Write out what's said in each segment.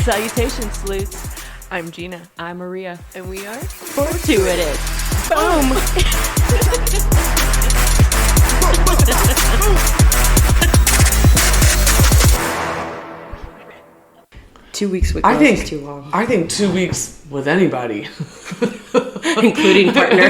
Salutations, sleuths. I'm Gina. I'm Maria. And we are Fortuitous. Boom! 2 weeks with girls is too long. I think 2 weeks with anybody. Including partner.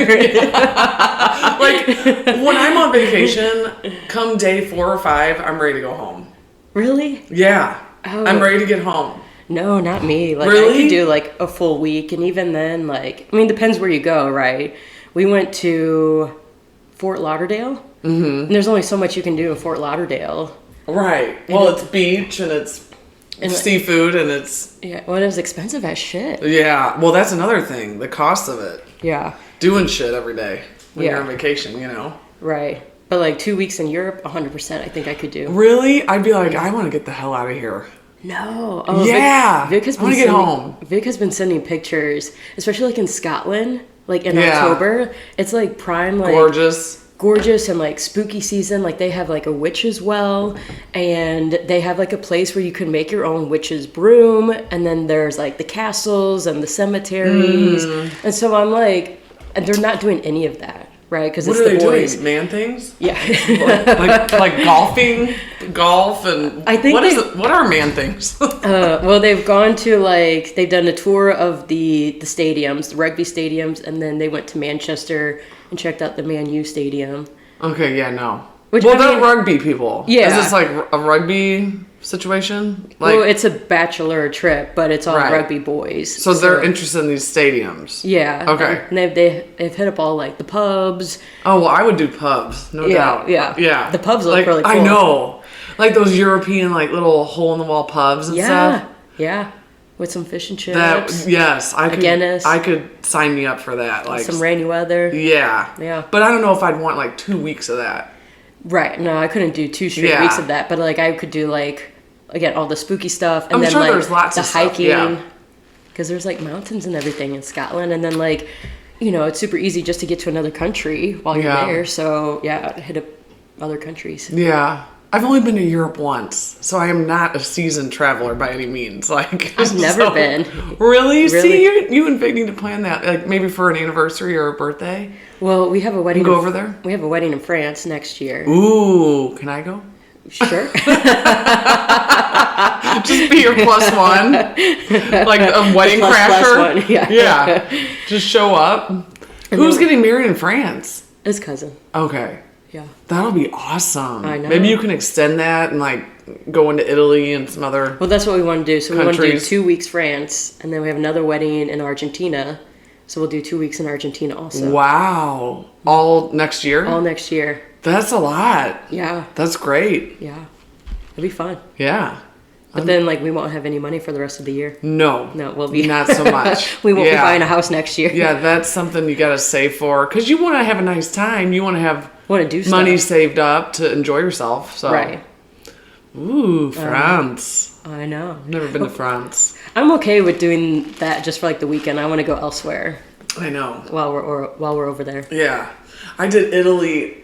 Like, when I'm on vacation, come day 4 or 5, I'm ready to go home. Really? Yeah. Oh. I'm ready to get home. No, not me. Like, Really? I could do like a full week, and even then, like, I mean, depends where you go, right? We went to Fort Lauderdale, and there's only so much you can do in Fort Lauderdale. Right. Well, it's beach, and it's seafood, and it's... Yeah, well, it was expensive as shit. Yeah. Well, that's another thing. The cost of it. Yeah. Doing shit every day when Yeah. you're on vacation, you know? Right. But like 2 weeks in Europe, 100% I think I could do. Really? I'd be like, I want to get the hell out of here. No. Oh, Yeah. Vic has I been want to get home. Vic has been sending pictures, especially like in Scotland, like in Yeah. October. It's like prime, like gorgeous and like spooky season. Like they have like a witch's well, and they have like a place where you can make your own witch's broom, and then there's like the castles and the cemeteries. And so I'm like, and they're not doing any of that, right? Because it's What are the they boys. doing? Man things? Yeah. like golfing, golf, and I think what are man things? Well, they've gone to like they've done a tour of the stadiums, the rugby stadiums, and then they went to Manchester and checked out the Man U stadium. Okay, yeah, no. Which, well, I they're mean- rugby people. Yeah. Is this like a rugby situation? Like, Well, it's a bachelor trip, but it's all Right. rugby boys. so they're interested in these stadiums. Yeah. Okay. And they've hit up all like the pubs. Oh well, I would do pubs, no doubt. Yeah. The pubs look like, really cool. I know, like those European like little hole in the wall pubs and stuff. Yeah. With some fish and chips. Yes, I could. Guinness. I could sign me up for that. Like some rainy weather. Yeah. Yeah. But I don't know if I'd want like 2 weeks of that. Right. No, I couldn't do 2 straight Yeah. weeks of that, but like I could do like again all the spooky stuff, and I'm then sure like there's lots the of stuff, hiking, yeah. because there's like mountains and everything in Scotland, and then like it's super easy just to get to another country while you're Yeah. there. So yeah, hit up other countries. Yeah. I've only been to Europe once, so I am not a seasoned traveler by any means. Like I've never been. Really? See, you and Vic need to plan that, like maybe for an anniversary or a birthday. Well, we have a wedding. Go over there. We have a wedding in France next year. Ooh, can I go? Sure. Just be your plus one, like a wedding Plus crasher. one, yeah. Yeah. Just show up. Who's getting married in France? His cousin. Okay. Yeah. That'll be awesome. I know. Maybe you can extend that and like go into Italy and some other. Well, that's what we want to do. So we want to do countries. 2 weeks France, and then we have another wedding in Argentina. So we'll do 2 weeks in Argentina also. Wow. All next year? All next year. That's a lot. Yeah. That's great. Yeah. It'll be fun. Yeah. But then, like, we won't have any money for the rest of the year. No. No, we'll be... Not so much. We won't be Yeah. buying a house next year. Yeah, that's something you got to save for. Because you want to have a nice time. You want to have Want to do stuff. money saved up to enjoy yourself. So. Right. Ooh, France. I know. I've never been to France. I'm okay with doing that just for, like, the weekend. I want to go elsewhere I know. while we're over there. Yeah. I did Italy.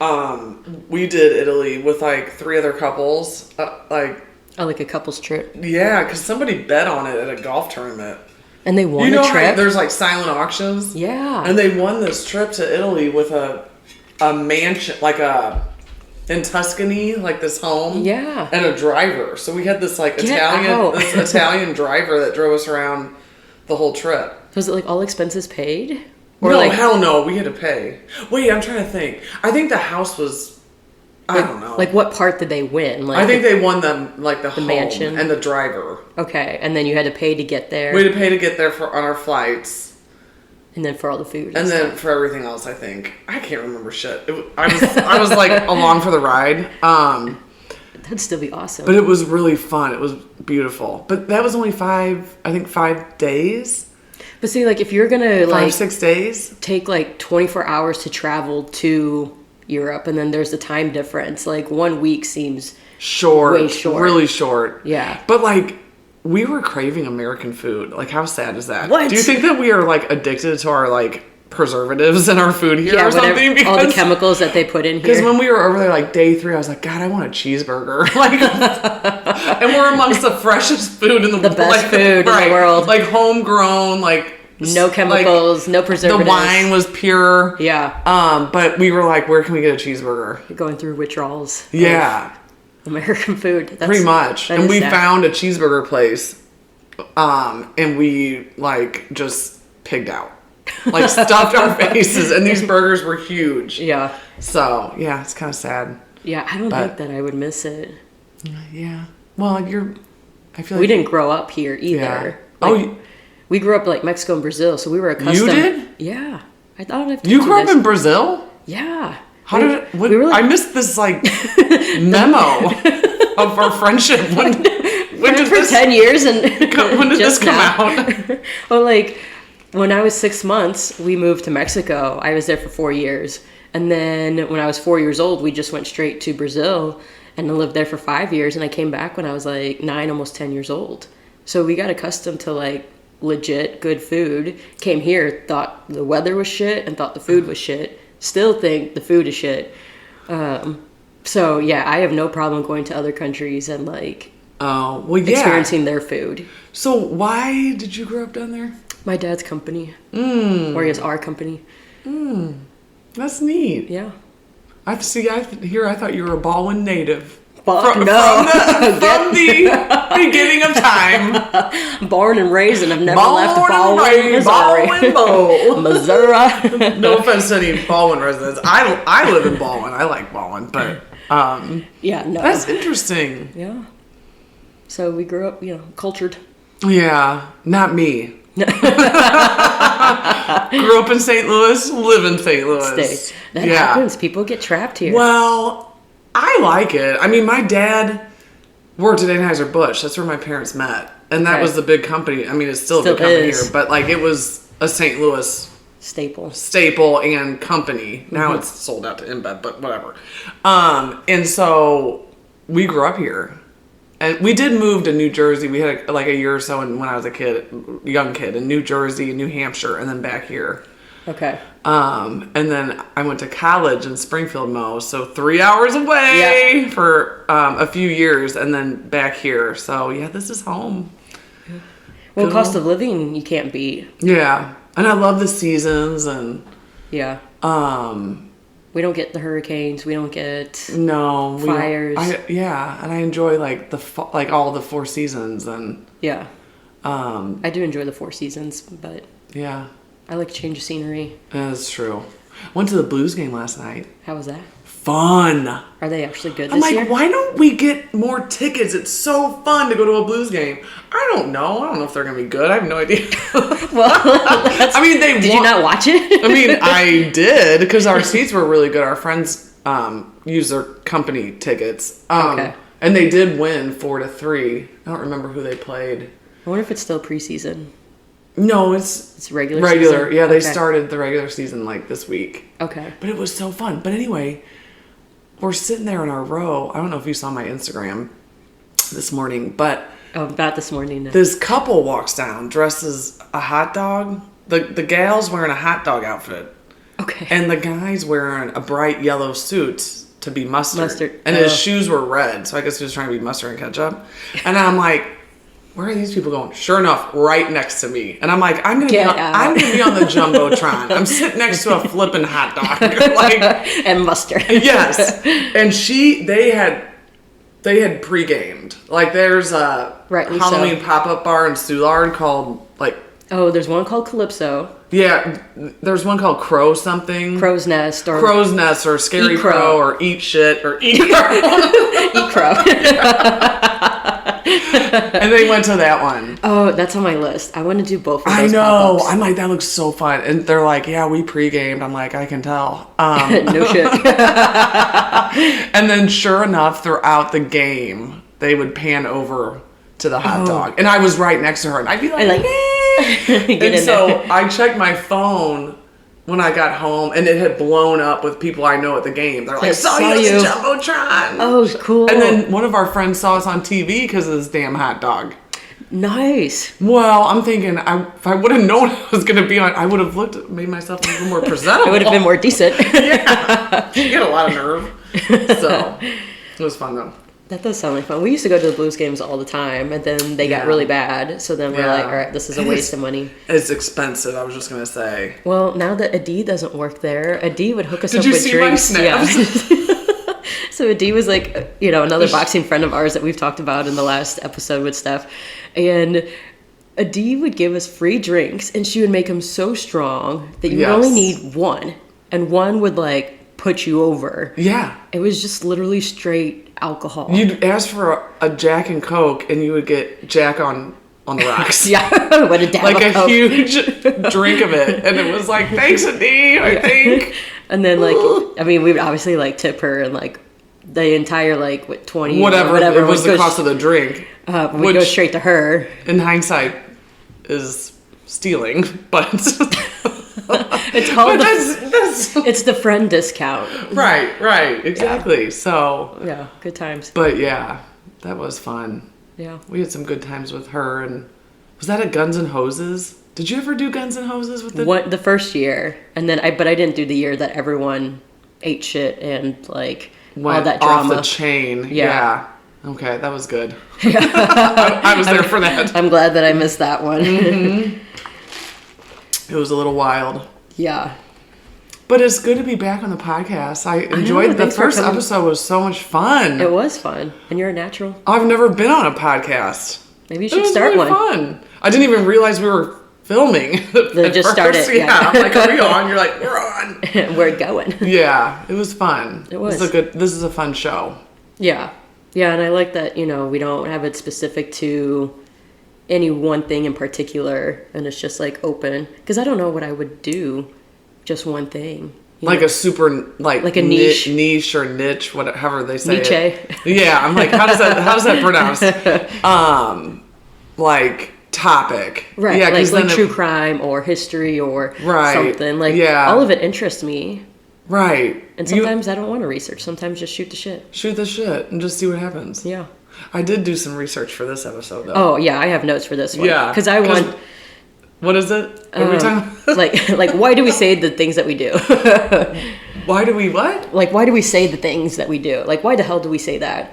We did Italy with like 3 other couples. I like a couple's trip. Yeah, because somebody bet on it at a golf tournament. And they won You know, a trip? there's like silent auctions. Yeah. And they won this trip to Italy with a mansion, like in Tuscany, like this home. Yeah. And a driver. So we had this like Get out. Italian driver that drove us around the whole trip. Was it like all expenses paid? No, like, hell no. We had to pay. Wait, I'm trying to think. I think the house was, I don't know. Like what part did they win? Like I think they won them like the home mansion? and the driver. Okay, and then you had to pay to get there. We had to pay to get there on our flights. And then for all the food. And then for everything else, I think. I can't remember shit. I was like along for the ride. That'd still be awesome. But it was really fun. It was beautiful. But that was only 5 days. But see, like if you're gonna 6 days. take like 24 hours to travel to Europe, and then there's the time difference, like 1 week seems Short. way short. Really short. Yeah. But like we were craving American food. Like how sad is that? What? Do you think that we are like addicted to our like preservatives in our food here or whatever, something. Because, all the chemicals that they put in here. Because when we were over there, like, day 3, I was like, God, I want a cheeseburger. Like, and we're amongst the freshest food in the world. The best food in the world. Like, homegrown, like... No chemicals, no preservatives. The wine was pure. Yeah. But we were like, where can we get a cheeseburger? You're going through withdrawals. Yeah. American food. Pretty much. And we found a cheeseburger place. And we, like, just pigged out. Like, stuffed our faces. And these burgers were huge. Yeah. So, yeah, it's kind of sad. Yeah, I don't think that I would miss it. Yeah. Well, I feel like... We didn't grow up here either. Yeah. Like, we grew up like Mexico and Brazil, so we were accustomed. You did? Yeah. I thought I've You grew up in Brazil? Yeah. How did it... What, I missed this, like, memo of our friendship. When did for this... 10 years and... When did this come out? Well, like, when I was 6 months, we moved to Mexico. I was there for 4 years. And then when I was 4 years old, we just went straight to Brazil and I lived there for 5 years. And I came back when I was like 9, almost 10 years old. So we got accustomed to, like, legit good food. Came here, thought the weather was shit and thought the food was shit. Still think the food is shit. So yeah, I have no problem going to other countries and like experiencing their food. So why did you grow up down there? My dad's company. Or I guess our company. That's neat. Yeah. I thought you were a Baldwin native. From the beginning of time. Born and raised, and I've never left Baldwin, Missouri. No offense to any Baldwin residents. I live in Baldwin. I like Baldwin, but yeah, no. That's interesting. Yeah. So we grew up, cultured. Yeah, not me. Grew up in St. Louis, live in St. Louis. That happens. People get trapped here. Well, I like it. I mean, my dad worked at Anheuser-Busch. That's where my parents met. And that was the big company. I mean, it's still a big company here. But, like, it was a St. Louis staple and company. Now it's sold out to InBev, but whatever. And so we grew up here. And we did move to New Jersey. We had, like, a year or so when I was a young kid, in New Jersey and New Hampshire, and then back here. Okay. And then I went to college in Springfield, Mo, so 3 hours away for a few years, and then back here. So yeah, this is home. Well, cost of living you can't beat. Yeah, and I love the seasons and we don't get the hurricanes. We don't get fires. Fires. And I enjoy like all the 4 seasons and I do enjoy the 4 seasons, but I like change of scenery. That's true. Went to the Blues game last night. How was that? Fun. Are they actually good this year? Why don't we get more tickets? It's so fun to go to a Blues game. I don't know if they're going to be good. I have no idea. Well, did you not watch it? I mean, I did because our seats were really good. Our friends used their company tickets. And they did win 4-3. I don't remember who they played. I wonder if it's still preseason. No, it's regular season? Yeah, they started the regular season like this week. Okay. But it was so fun. But anyway, we're sitting there in our row. I don't know if you saw my Instagram this morning, but about this morning. This couple walks down dressed as a hot dog. The gal's wearing a hot dog outfit. Okay. And the guy's wearing a bright yellow suit to be mustard. And his shoes were red, so I guess he was trying to be mustard and ketchup. And I'm like, where are these people going? Sure enough, right next to me. And I'm like, I'm gonna be on the Jumbotron. I'm sitting next to a flipping hot dog. And mustard. Yes. And they had pre-gamed. Like there's a Halloween pop-up bar in Soulard called there's one called Calypso. Yeah, there's one called Crow something. Crow's Nest or Scary Crow or Eat Shit or Eat Crow. Eat Crow. And they went to that one. Oh, that's on my list. I want to do both of those. I know. Pop-ups. I'm like, that looks so fun. And they're like, yeah, we pre-gamed. I'm like, I can tell. No shit. And then sure enough, throughout the game, they would pan over to the hot dog. And I was right next to her. And I'd be like, and so I checked my phone when I got home, and it had blown up with people I know at the game. They're like, saw you at the Jumbotron. Oh, cool. And then one of our friends saw us on TV because of this damn hot dog. Nice. Well, I'm thinking if I would have known I was going to be on, I would have made myself a little more presentable. I would have been more decent. Yeah. You get a lot of nerve. So, it was fun though. That does sound like fun. We used to go to the Blues games all the time, and then they got really bad. So then we're like, all right, this is a waste of money. It's expensive, I was just going to say. Well, now that Adi doesn't work there, Adi would hook us up with drinks. Did you see my snaps? Yeah. So Adi was like, another boxing friend of ours that we've talked about in the last episode with Steph. And Adi would give us free drinks, and she would make them so strong that you would only need one. And one would, like, put you over. Yeah. It was just literally straight alcohol. You'd ask for a Jack and Coke, and you would get Jack on the rocks. Yeah, what a dab like of a Coke. huge drink of it, and it was like, thanks, Adi, I think. And then, like, I mean, we would obviously, like, tip her, and, like, the entire, like, what, 20 whatever it was the cost of the drink. We'd go straight to her. In hindsight, is stealing, but... It's called it's the friend discount. Right, exactly. Yeah. So yeah, good times. But yeah, that was fun. Yeah, we had some good times with her. And was that at Guns N' Hoses? Did you ever do Guns N' Hoses with the first year? And then I didn't do the year that everyone ate shit and like went all that drama off the chain. Yeah. Okay, that was good. Yeah. I was there for that. I'm glad that I missed that one. Mm-hmm. It was a little wild. Yeah. But it's good to be back on the podcast. I enjoyed the first episode was so much fun. It was fun. And you're a natural. I've never been on a podcast. Maybe you should start one. It was really fun. I didn't even realize we were filming. They just started. Yeah. I'm like, are we on? You're like, we're on. We're going. Yeah. It was fun. It was. This is a fun show. Yeah. Yeah, and I like that, we don't have it specific to any one thing in particular, and it's just like open, because I don't know what I would do just one thing, like a super like a niche or niche, whatever they say niche. Yeah, I'm like, how's that pronounced? Like topic, right? Yeah, like true crime or history or something like. Yeah, all of it interests me. Right. And sometimes I don't want to research. Sometimes just shoot the shit. Shoot the shit and just see what happens. Yeah. I did do some research for this episode, though. Oh, yeah. I have notes for this one. Yeah. Because I want... What is it? Every time? like, why do we say the things that we do? Why do we what? Like, why do we say the things that we do? Like, why the hell do we say that?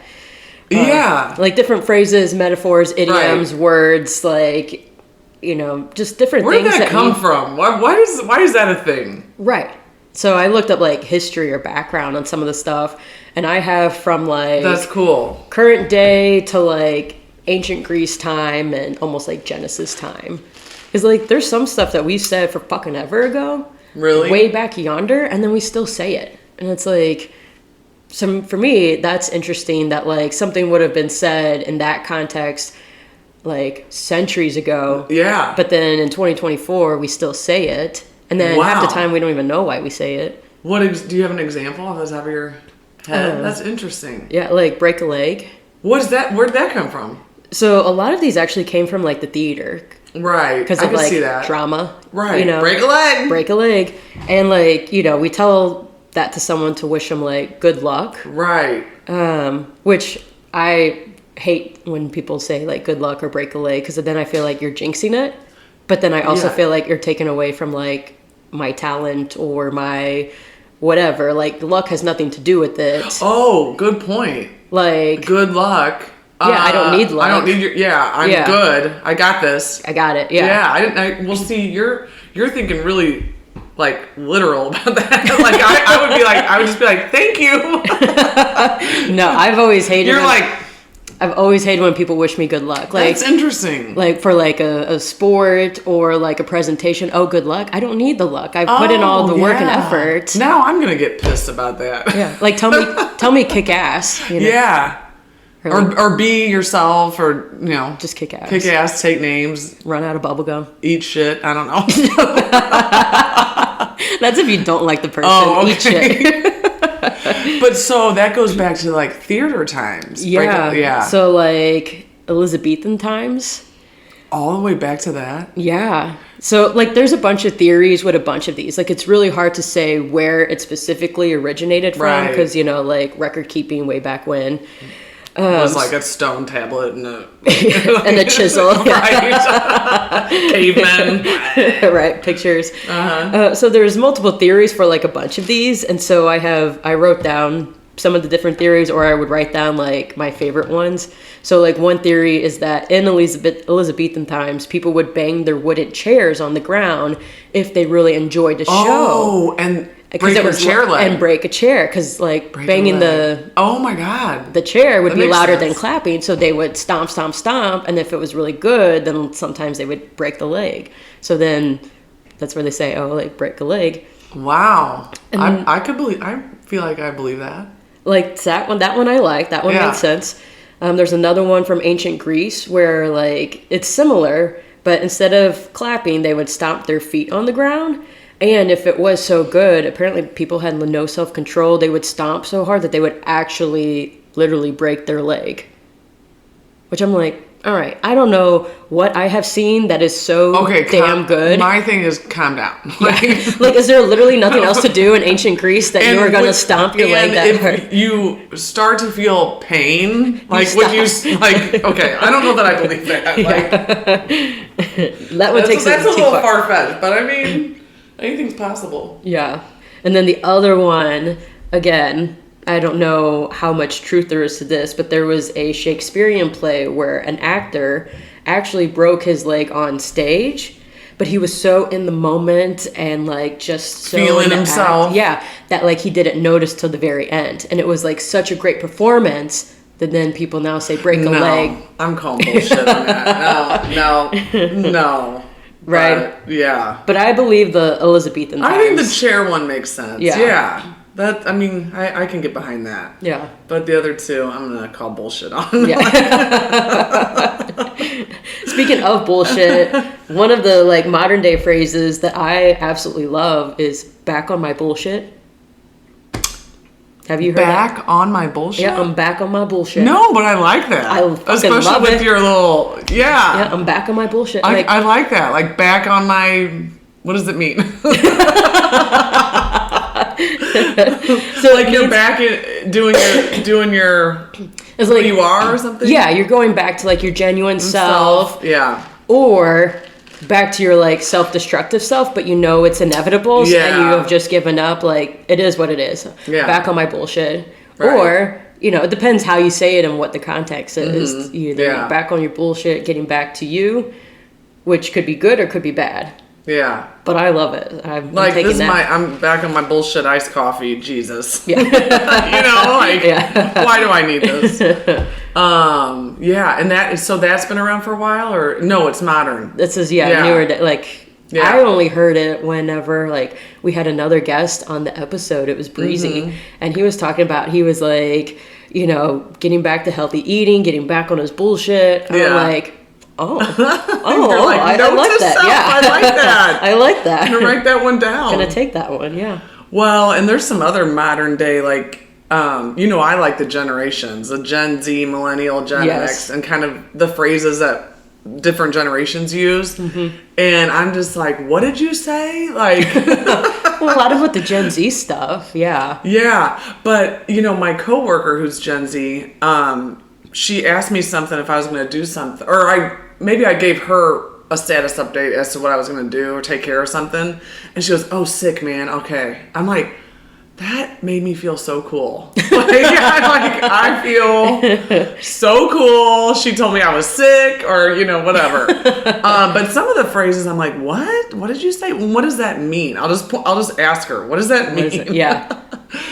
Yeah. Like, different phrases, metaphors, idioms, words, like, just different things. Where did that come from? Why is that a thing? Right. So I looked up like history or background on some of the stuff, and I have from like that's cool current day to like ancient Greece time and almost like Genesis time. Because like there's some stuff that we said for fucking ever ago, really way back yonder, and then we still say it, and it's like for me that's interesting that like something would have been said in that context like centuries ago. Yeah. But then in 2024 we still say it. And then half the time we don't even know why we say it. Do you have an example off the top of your head? That's interesting. Yeah, like break a leg. What is that? Where did that come from? So a lot of these actually came from like the theater. Right. Because of like drama. Right. Break a leg. Break a leg. And like, we tell that to someone to wish them like good luck. Right. Which I hate when people say like good luck or break a leg, because then I feel like you're jinxing it. But then I also feel like you're taking away from like my talent or my whatever. Like luck has nothing to do with it. Oh, good point. Like good luck. Yeah, I don't need luck. I don't need your. Yeah, I'm good. I got this. I got it. Yeah. Yeah, I didn't. Well, see, you're thinking really like literal about that. Like I would be like, I would just be like, thank you. No, I've always hated. You're like. I've always hated when people wish me good luck. Like, that's interesting. Like for like a sport or like a presentation. Oh, good luck. I don't need the luck. I've put in all the work and effort. Now I'm gonna get pissed about that. Yeah. Like tell me kick ass. Yeah. Or be yourself, or just kick ass. Kick ass. Take names. Run out of bubblegum. Eat shit. I don't know. That's if you don't like the person. Oh, okay. Eat shit. But so that goes back to like theater times. Yeah. Yeah. So like Elizabethan times. All the way back to that? Yeah. So like there's a bunch of theories with a bunch of these. Like it's really hard to say where it specifically originated from because, like record keeping way back when. was like a stone tablet and a and a chisel, right? Cavemen, right? Pictures. So there's multiple theories for like a bunch of these, and so I wrote down some of the different theories, or I would write down like my favorite ones. So like one theory is that in Elizabethan times, people would bang their wooden chairs on the ground if they really enjoyed the show. Oh, and break a chair leg. And break a chair, because like banging oh my god, the chair would be louder sense. than clapping, so they would stomp, stomp, stomp, and if it was really good, then sometimes they would break the leg. So then that's where they say, oh, like break a leg. Wow, I feel like I believe that. Like that one I like. That one makes sense. There's another one from ancient Greece where like it's similar, but instead of clapping, they would stomp their feet on the ground. And if it was so good, apparently people had no self-control. They would stomp so hard that they would actually literally break their leg. Which I'm like, all right, I don't know what I have seen that is so damn good. My thing is calm down. Like, is there literally nothing else to do in ancient Greece that you are going to stomp your leg that hard? If you start to feel pain, like when you, like, okay, I don't know that I believe that. Like, that one takes that's a little far-fetched, but I mean, anything's possible. Yeah. And then the other one, again, I don't know how much truth there is to this, but there was a Shakespearean play where an actor actually broke his leg on stage, but he was so in the moment and like just so feeling himself. That like he didn't notice till the very end. And it was like such a great performance that then people now say break a leg. I'm calling bullshit on that. No. Right? But, yeah. But I believe the Elizabethan times. I think the chair one makes sense. Yeah. That, I mean, I can get behind that. Yeah. But the other two, I'm going to call bullshit on. Yeah. Speaking of bullshit, one of the like modern day phrases that I absolutely love is back on my bullshit. Have you heard back that? On my bullshit? Yeah, I'm back on my bullshit. No, but I like that. Especially love with your little, Yeah, I'm back on my bullshit. I like that. Like back on my, what does it mean? So like you're back in doing your it's like, who you are or something? Yeah, you're going back to like your genuine self. Yeah. Or back to your like self-destructive self, but you know it's inevitable and you have just given up. Like it is what it is. Yeah. Back on my bullshit. Right. Or, you know, it depends how you say it and what the context is. Mm-hmm. Either back on your bullshit, getting back to you, which could be good or could be bad. Yeah. But I love it. I'm like taking this is that. I'm back on my bullshit iced coffee, Jesus. Yeah. You know, like why do I need this? Yeah, and that's been around for a while, or no, it's modern. This is newer, like I only heard it whenever like we had another guest on the episode. It was Breezy, and he was talking about, he was like, you know, getting back to healthy eating, getting back on his bullshit. I'm like, I like that. Yeah, I like that. I like that. I'm gonna write that one down. Gonna take that one. Yeah. Well, and there's some other modern day, like, you know, I like the generations, the Gen Z, Millennial, Gen X, and kind of the phrases that different generations use. And I'm just like, what did you say? Like, well, a lot of with the Gen Z stuff. Yeah. Yeah. But, you know, my coworker who's Gen Z, she asked me something if I was going to do something, or maybe I gave her a status update as to what I was going to do or take care of something. And she goes, oh, sick, man. Okay. I'm like, that made me feel so cool. I feel so cool. She told me I was sick or, you know, whatever. But some of the phrases I'm like, what? What did you say? What does that mean? I'll just ask her. What does that mean? Yeah.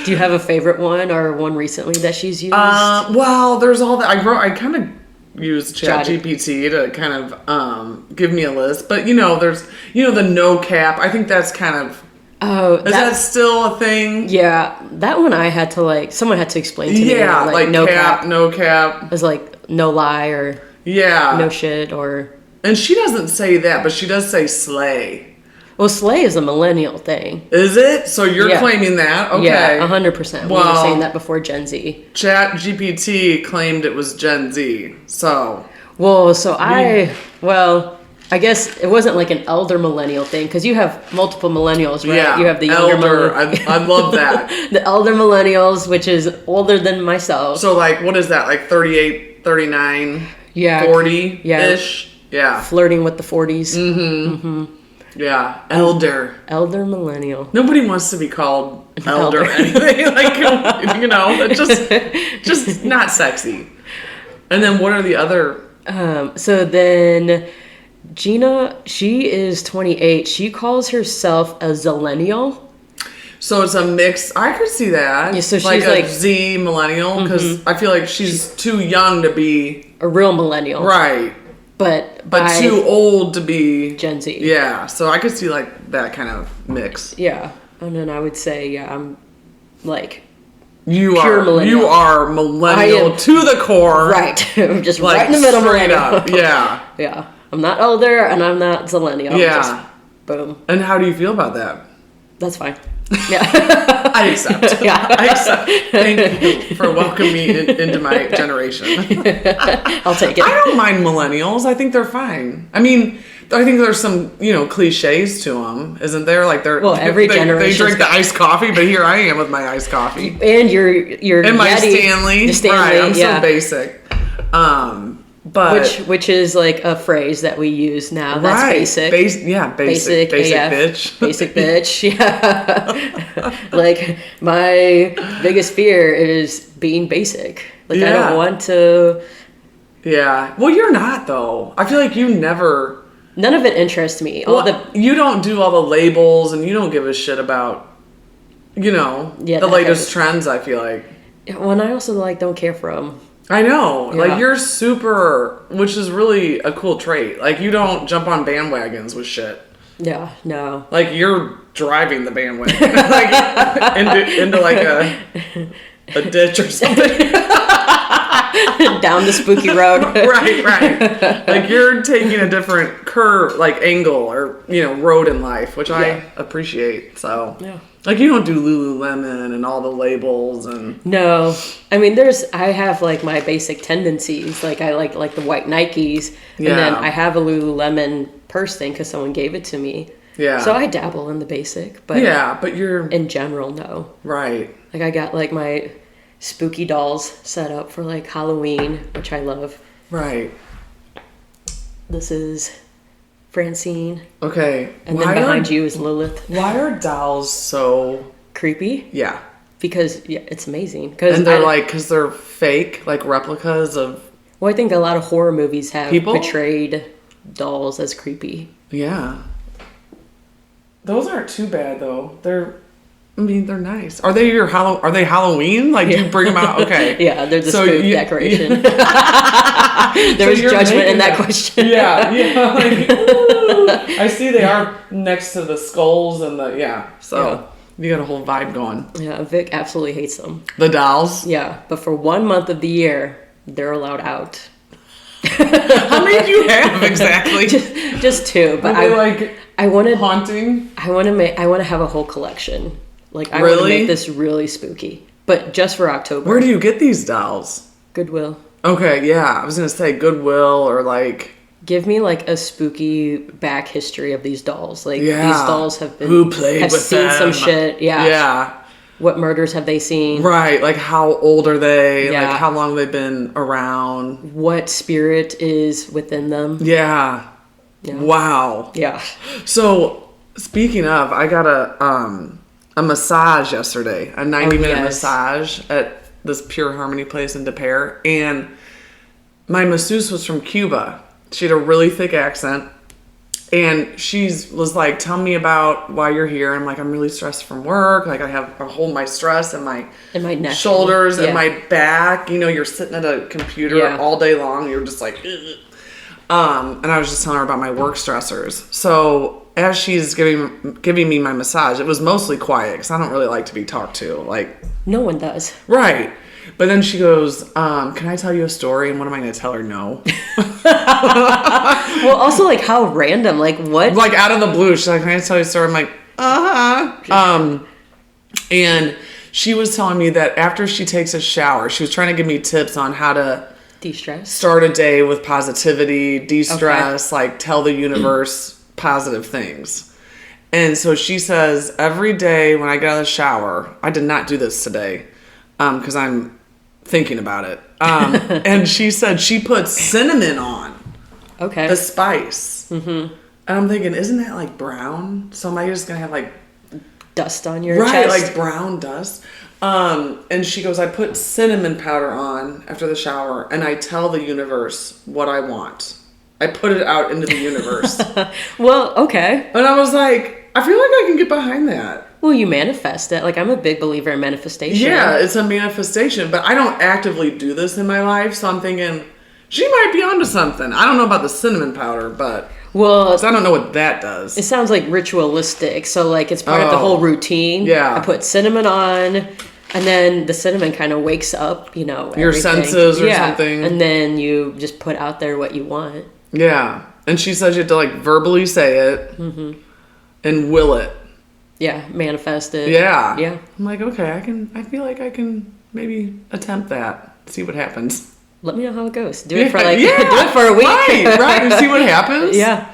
Do you have a favorite one or one recently that she's used? Well, there's all that. I kind of use ChatGPT to kind of give me a list. But, you know, there's, you know, the no cap. I think that's kind of... Oh, is that still a thing? Yeah, that one I had to someone had to explain to me. Yeah, like no cap. It was like no lie or no shit or. And she doesn't say that, but she does say slay. Well, slay is a millennial thing. Is it? So you're claiming that? Okay. Yeah, 100%. We were saying that before Gen Z. ChatGPT claimed it was Gen Z, so. Well, I guess it wasn't like an elder millennial thing because you have multiple millennials, right? Yeah, You have the younger elder. I love that. The elder millennials, which is older than myself. So like, what is that? Like 38, 39, yeah, 40-ish? Yeah. Flirting with the 40s. Yeah. Elder Millennial. Nobody wants to be called elder or anything. Like, that's just not sexy. And then what are the other... So then Gina, she is 28. She calls herself a zillennial. So it's a mix. I could see that. Yeah, so she's like like a Z millennial, because I feel like she's too young to be... a real millennial. Right. But too old to be... Gen Z. Yeah, so I could see like that kind of mix. Yeah. And then I would say, I'm like... You pure millennial. are millennial to the core. Right. I'm just like, right in the middle straight millennial. up. Yeah. Yeah. I'm not older and I'm not zillennial. Yeah. Just boom. And how do you feel about that? That's fine. Yeah. I accept. Yeah. I accept. Thank you for welcoming me into my generation. I'll take it. I don't mind millennials. I think they're fine. I mean, I think there's some, cliches to them, isn't there? Like every generation they drink the iced coffee, but here I am with my iced coffee and your and my Yeti, Stanley. the Stanley. Right, I'm yeah. so basic. But which is like a phrase that we use now. That's right. basic. Basic AF, bitch. Basic bitch. Yeah. Like my biggest fear is being basic. Like I don't want to. Yeah. Well, you're not though. I feel like you never. None of it interests me. You don't do all the labels, and you don't give a shit about, the latest trends. I feel like. Well, and I also don't care for them. I know. Yeah. Like, you're super, which is really a cool trait. Like, you don't jump on bandwagons with shit. Yeah, no. Like, you're driving the bandwagon. Like, into like a ditch or something. Down the spooky road. Right. Like, you're taking a different curve, like, angle or, road in life, which I appreciate. So, like, you don't do Lululemon and all the labels and... No. I mean, I have, my basic tendencies. Like, I like the white Nikes. And then I have a Lululemon purse thing because someone gave it to me. Yeah. So I dabble in the basic. But but you're... In general, no. Right. Like, I got, my spooky dolls set up for, Halloween, which I love. Right. This is Francine. Okay. And then behind you is Lilith. Why are dolls so... creepy? Yeah. Because, it's amazing. And they're because they're fake, replicas of... Well, I think a lot of horror movies have people? portrayed dolls as creepy. Yeah. Those aren't too bad, though. They're nice. Are they Are they Halloween? Like, you bring them out? Okay. Yeah, they're the spook decoration. There was judgment in that question. Yeah. Like, ooh. I see they are next to the skulls and So you got a whole vibe going. Yeah, Vic absolutely hates them. The dolls? Yeah, but for 1 month of the year, they're allowed out. How many do you have exactly? Just 2. But I wanted haunting. I want to have a whole collection. I want to make this really spooky, but just for October. Where do you get these dolls? Goodwill. Okay, yeah, I was gonna say Goodwill or Give me a spooky back history of these dolls. These dolls have been seen them? some shit. Yeah. Yeah. What murders have they seen? Right, how old are they? Yeah. How long they've been around? What spirit is within them? Yeah. Wow. Yeah. So speaking of, I got a massage yesterday, a 90-minute massage at this Pure Harmony place in Des Peres, and my masseuse was from Cuba. She had a really thick accent, and she was like, tell me about why you're here. I'm like, I'm really stressed from work. I hold my stress in my neck, shoulders and my back. You're sitting at a computer all day long. You're just like, ugh. And I was just telling her about my work stressors. So as she's giving me my massage, it was mostly quiet because I don't really like to be talked to. No one does. Right. But then she goes, can I tell you a story? And what am I going to tell her? No. Well, also, how random. What? Out of the blue. She's like, can I tell you a story? I'm like, uh-huh. And she was telling me that after she takes a shower, she was trying to give me tips on how to De-stress. Start a day with positivity, de-stress, like tell the universe positive things. And so she says, every day when I get out of the shower, I did not do this today because I'm thinking about it. And she said she puts cinnamon on. Okay. The spice. Mm-hmm. And I'm thinking, isn't that like brown? So am I just going to have like dust on your chest? Right, like brown dust. And she goes, I put cinnamon powder on after the shower and I tell the universe what I want. I put it out into the universe. Well, okay. And I was like, I feel like I can get behind that. Well, you manifest it. Like, I'm a big believer in manifestation. Yeah, it's a manifestation, but I don't actively do this in my life, so I'm thinking, she might be onto something. I don't know about the cinnamon powder, but... Well... I don't know what that does. It sounds like ritualistic, so, like, it's part of the whole routine. Yeah. I put cinnamon on, and then the cinnamon kind of wakes up, you know, your everything. senses or something. And then you just put out there what you want. Yeah. And she says you have to, like, verbally say it and will it. Yeah, manifest it. Yeah. Yeah. I'm like, okay, I feel like I can maybe attempt that. See what happens. Let me know how it goes. Do it for do it for a week. Right, and see what happens. Yeah.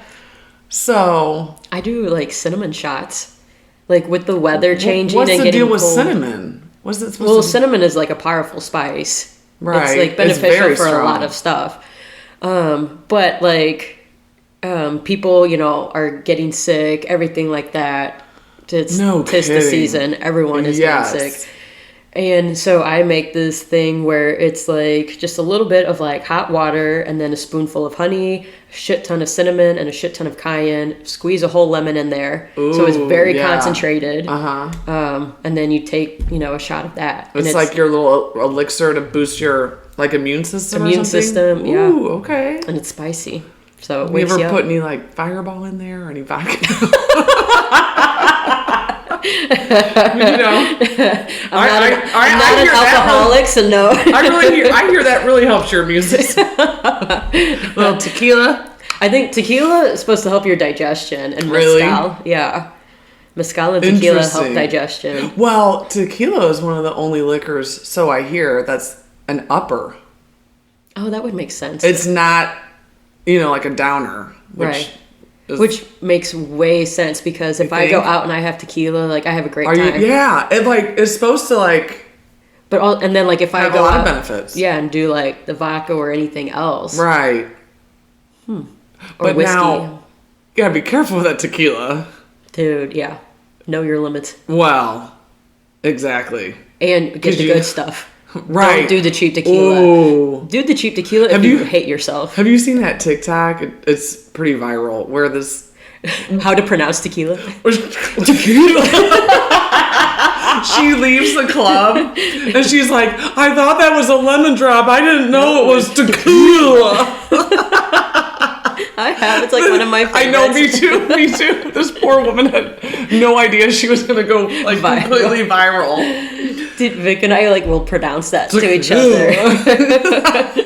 So I do like cinnamon shots. Like with the weather changing what's and the getting deal with cold. Cinnamon? What's it supposed Well, to... cinnamon is like a powerful spice. Right. It's like beneficial for strong. a lot of stuff. But like people, you know, are getting sick, everything like that. It's tis the season. Everyone is getting sick. And so I make this thing where it's like just a little bit of like hot water and then a spoonful of honey, a shit ton of cinnamon and a shit ton of cayenne. Squeeze a whole lemon in there. Ooh, so it's very concentrated. Uh-huh. And then you take, you know, a shot of that. It's like your little elixir to boost your like immune system Immune system, yeah. Ooh, okay. And it's spicy. So it you wakes ever you up. put any like Fireball in there or any vodka? You know, I'm not an alcoholic, so no. I hear that really helps your immune system. Little tequila. I think tequila is supposed to help your digestion, and mezcal, yeah, mezcal and tequila help digestion. Well, tequila is one of the only liquors, so I hear, that's an upper. Oh, that would make sense. It's not, you know, like a downer, Which makes way sense because if I go out and I have tequila, like I have a great time. Yeah, it like it's supposed to like. But and then like if I go a lot out, of benefits. Yeah, and do like the vodka or anything else. Right. Or but whiskey. now, you gotta be careful with that tequila. Dude, yeah, know your limits. Well, exactly. And get the good stuff. Right. Don't do the cheap tequila. Ooh. Do the cheap tequila if you hate yourself. Have you seen that TikTok? It's pretty viral. Where this... How to pronounce tequila? Tequila. She leaves the club and she's like, I thought that was a lemon drop. I didn't know it was tequila. I have. It's like one of my favorites. I know, me too. This poor woman had no idea she was going to go like completely viral. Dude, Vic and I like will pronounce that to each other.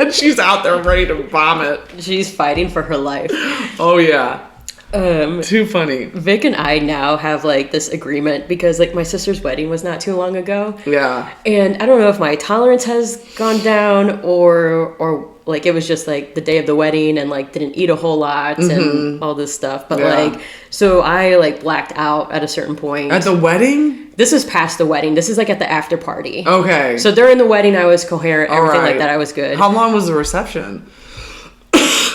And she's out there ready to vomit. She's fighting for her life. Oh yeah. Too funny. Vic and I now have like this agreement because like my sister's wedding was not too long ago. Yeah. And I don't know if my tolerance has gone down or like it was just like the day of the wedding and like didn't eat a whole lot and all this stuff. But like, so I like blacked out at a certain point. At the wedding? This is past the wedding. This is like at the after party. Okay. So during the wedding, I was coherent, everything like that. I was good. How long was the reception?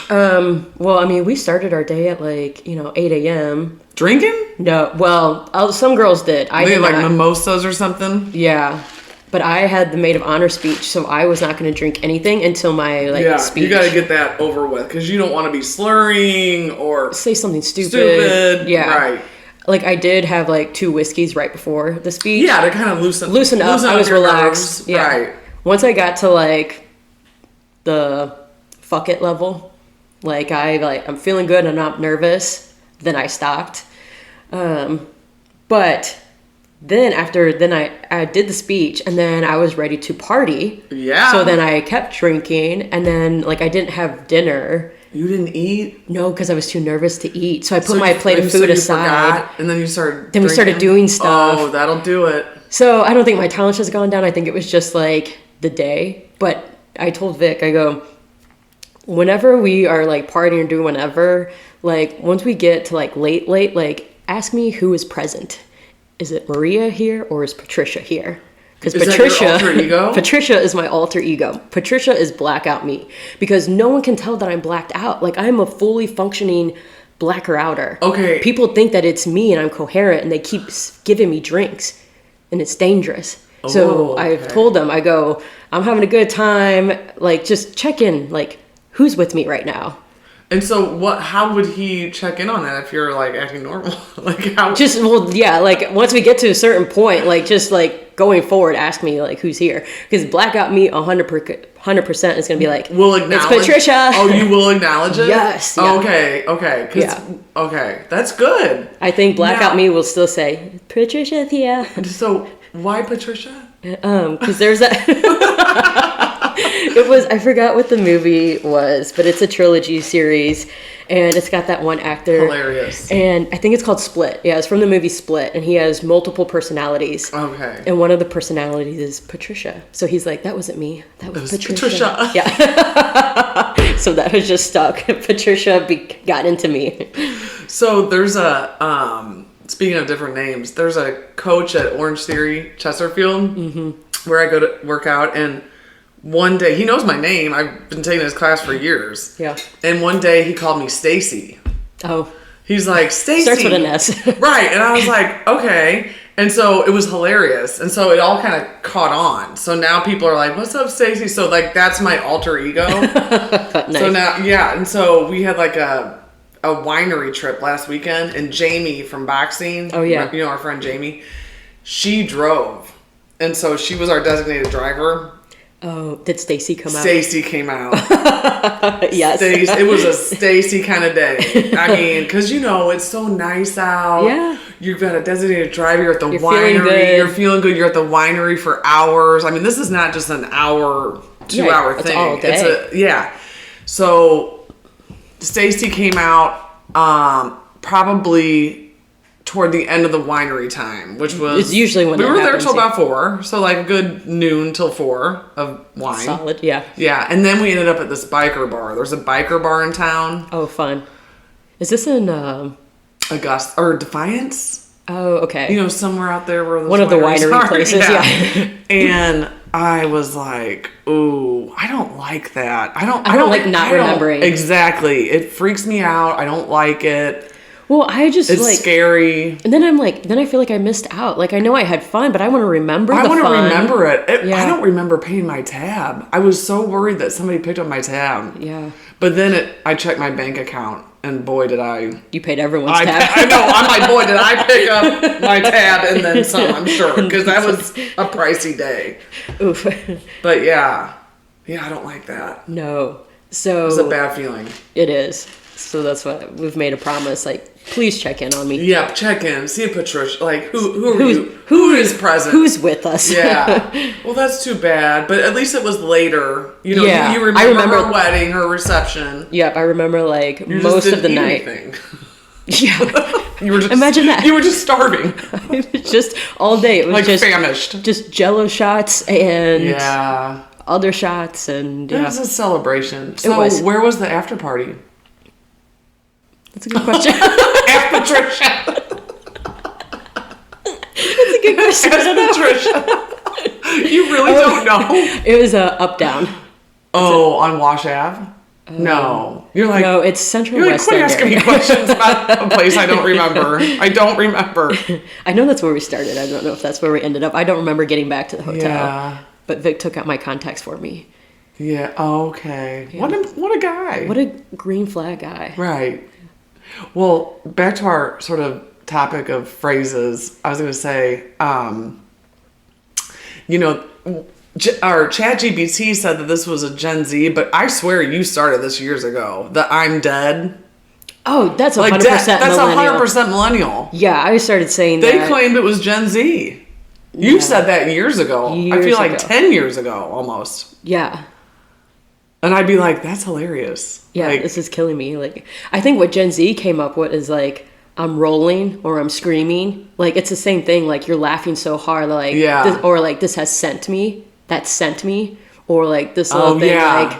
Well, I mean, we started our day at like, 8 a.m. Drinking? No. Well, some girls did. I did like not. Mimosas or something? Yeah. But I had the maid of honor speech, so I was not going to drink anything until my speech. You got to get that over with because you don't want to be slurring or say something stupid. Yeah. Right. Like I did have like 2 whiskeys right before the speech. Yeah, to kind of loosen up. I was relaxed. Nerves. Yeah. Right. Once I got to like the fuck it level, like I'm feeling good, I'm not nervous, then I stopped. But then I did the speech and then I was ready to party. Yeah. So then I kept drinking and then like I didn't have dinner. You didn't eat? No, because I was too nervous to eat. So I put my plate of food aside. Forgot, and then you started Then we started doing stuff. Oh, that'll do it. So I don't think my tolerance has gone down. I think it was just like the day. But I told Vic, I go, whenever we are like partying or doing whatever, like once we get to like late, like ask me who is present. Is it Maria here or is Patricia here? Because Patricia is my alter ego. Patricia is blackout me because no one can tell that I'm blacked out. Like I'm a fully functioning blacker outer. Okay. People think that it's me and I'm coherent and they keep giving me drinks and it's dangerous. So I've told them, I go, I'm having a good time. Like just check in. Like who's with me right now? And so how would he check in on that if you're like acting normal? Like how? Like once we get to a certain point, like just like going forward, ask me like who's here. Because blackout me 100% is going to be like, we'll acknowledge. It's Patricia. Oh, you will acknowledge it? Yes. Yeah. Okay. Okay, that's good. I think blackout me will still say, Patricia's here. So why Patricia? Because there's that. I forgot what the movie was, but it's a trilogy series and it's got that one actor. Hilarious. And I think it's called Split. Yeah, it's from the movie Split and he has multiple personalities. Okay. And one of the personalities is Patricia. So he's like, that wasn't me. That was Patricia. Yeah. So that was just stuck. Patricia got into me. So there's speaking of different names, there's a coach at Orange Theory, Chesterfield, where I go to work out, and one day, he knows my name. I've been taking his class for years. Yeah. And one day he called me Stacy. Oh. He's like, Stacy. Starts with an S. Right. And I was like, okay. And so it was hilarious. And so it all kind of caught on. So now people are like, what's up, Stacy? So like, that's my alter ego. Nice. So now, yeah. And so we had like a winery trip last weekend, and Jamie from boxing. Oh yeah. You know, our friend Jamie, she drove. And so she was our designated driver. Oh, did Stacy come out? Stacy came out. Yes. It was a Stacy kind of day. I mean, because it's so nice out. Yeah. You've got a designated driver. You're at the winery. You're feeling good. You're at the winery for hours. I mean, this is not just an hour, 2 hour thing. All day. So Stacy came out probably toward the end of the winery time, which was... It's usually when we were there till about 4, so like a good noon till 4 of wine. Solid, yeah. Yeah, and then we ended up at this biker bar. There's a biker bar in town. Oh, fun. Is this in... Augusta, or Defiance? Oh, okay. Somewhere out there where one of the winery places, yeah. And I was like, ooh, I don't like that. I don't like not remembering. Exactly. It freaks me out. I don't like it. Well, it's scary. And then I feel like I missed out. Like, I know I had fun, but I want to remember the fun. I want to remember it. I don't remember paying my tab. I was so worried that somebody picked up my tab. Yeah. But then I checked my bank account, and boy, did I... You paid everyone's tab. I know. I'm like, boy, did I pick up my tab and then some, I'm sure. Because that was a pricey day. Oof. But yeah, I don't like that. No. So... It's a bad feeling. It is. So that's why we've made a promise, like, please check in on me. Yeah, check in. See if Patricia, like, who is present? Who's with us? Yeah. Well, that's too bad. But at least it was later. You remember, I remember her wedding, her reception. Yep, I remember, like, most of the night. Anything. Yeah. You were just, imagine that. You were just starving. It was just all day. It was like just famished. Just Jello shots and other shots and It was a celebration. So where was the after party? That's a good question. Ask Patricia. That's a good question. Ask Patricia. You really don't know? It was up down. Oh, on Wash Ave? No. You're like... No, it's Central West. Quit asking me questions about a place I don't remember. I don't remember. I know that's where we started. I don't know if that's where we ended up. I don't remember getting back to the hotel. Yeah. But Vic took out my contacts for me. Yeah, okay. Yeah. What a guy. What a green flag guy. Right. Well, back to our sort of topic of phrases, I was going to say, our ChatGPT said that this was a Gen Z, but I swear you started this years ago. The I'm dead. Oh, that's 100% like millennial. That's 100% millennial. Yeah, I started saying they that. They claimed it was Gen Z. You said that years ago. I feel like 10 years ago, almost. Yeah. And I'd be like, that's hilarious. Yeah, like, this is killing me. Like, I think what Gen Z came up with is like, I'm rolling or I'm screaming. Like, it's the same thing. Like, you're laughing so hard. Like, this, or like, this has sent me. That sent me. Or like, this little thing. Like,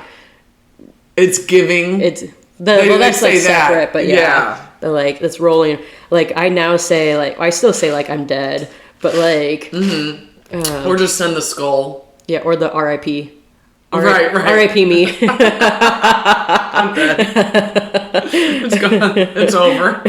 It's giving. It's that's like separate, that. But yeah. But like it's rolling. Like I now say like I still say like I'm dead, but like or just send the skull. Yeah, or the R.I.P. Right. R.I.P. me. I'm dead. It's gone. It's over.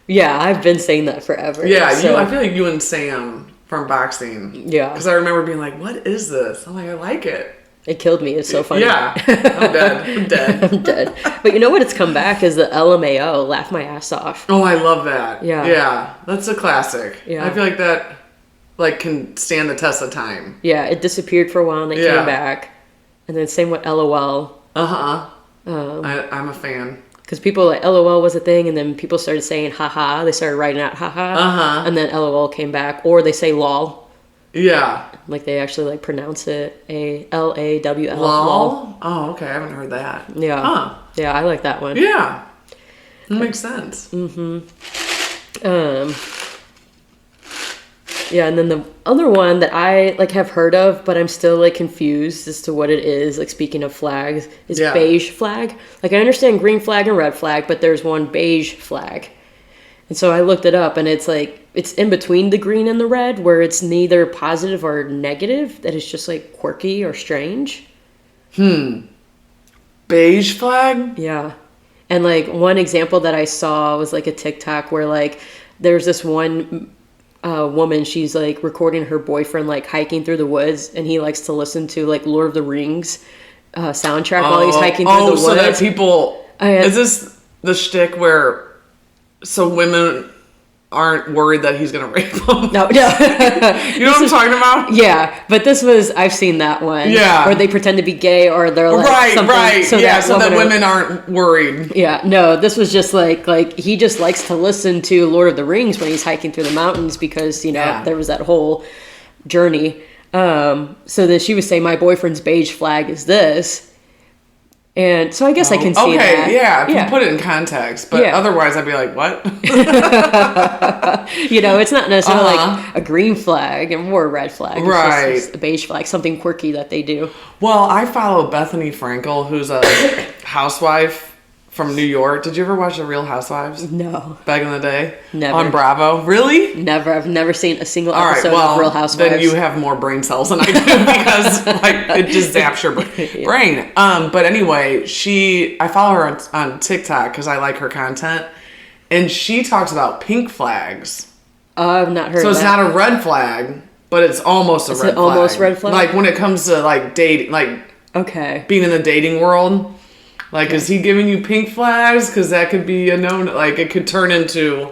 Yeah. I've been saying that forever. Yeah, so. I feel like you and Sam from boxing. Yeah, because I remember being like, "What is this?" I'm like, "I like it." It killed me. It's so funny. Yeah, I'm dead. I'm dead. But you know what? It's come back is the LMAO. Laugh my ass off. Oh, I love that. Yeah, that's a classic. Yeah, I feel like that can stand the test of time. Yeah, it disappeared for a while and it came back, and then same with LOL. I'm a fan. Because people like LOL was a thing, and then people started saying haha. They started writing out haha, and then LOL came back, or they say lol. Yeah. Like they actually like pronounce it LAWL. Lol? Oh, okay. I haven't heard that. Yeah. Huh. Yeah, I like that one. Yeah. That makes sense. Yeah, and then the other one that I like have heard of, but I'm still like confused as to what it is, like speaking of flags, is beige flag. Like I understand green flag and red flag, but there's one beige flag. And so I looked it up, and it's like, it's in between the green and the red, where it's neither positive or negative, that it's just like quirky or strange. Beige flag? Yeah. And like one example that I saw was like a TikTok where like there's this one woman, she's like recording her boyfriend like hiking through the woods, and he likes to listen to like Lord of the Rings soundtrack while he's hiking through the woods. Oh, so that people... is this the shtick where... So women aren't worried that he's going to rape them? No. You know what I'm talking about? Yeah, but I've seen that one. Yeah. Or they pretend to be gay, or they're like something. Right. So that women aren't worried. Yeah, no, this was just like he just likes to listen to Lord of the Rings when he's hiking through the mountains because, there was that whole journey. So that she was saying, my boyfriend's beige flag is this. And so I guess I can see that. Okay, yeah, if you put it in context. But otherwise I'd be like, what? It's not necessarily like a green flag and more a red flag. Right. It's just a beige flag, something quirky that they do. Well, I follow Bethany Frankel, who's a housewife from New York. Did you ever watch The Real Housewives? No. Back in the day? Never. On Bravo? Really? Never. I've never seen a single episode of Real Housewives. Then you have more brain cells than I do because it just zaps your brain. But anyway, I follow her on TikTok because I like her content. And she talks about pink flags. I've not heard of that. So it's not a red flag, but it's almost a red flag. Almost red flag? Like when it comes to like dating, like being in the dating world. Like, is he giving you pink flags? Because that could be a known, like, it could turn into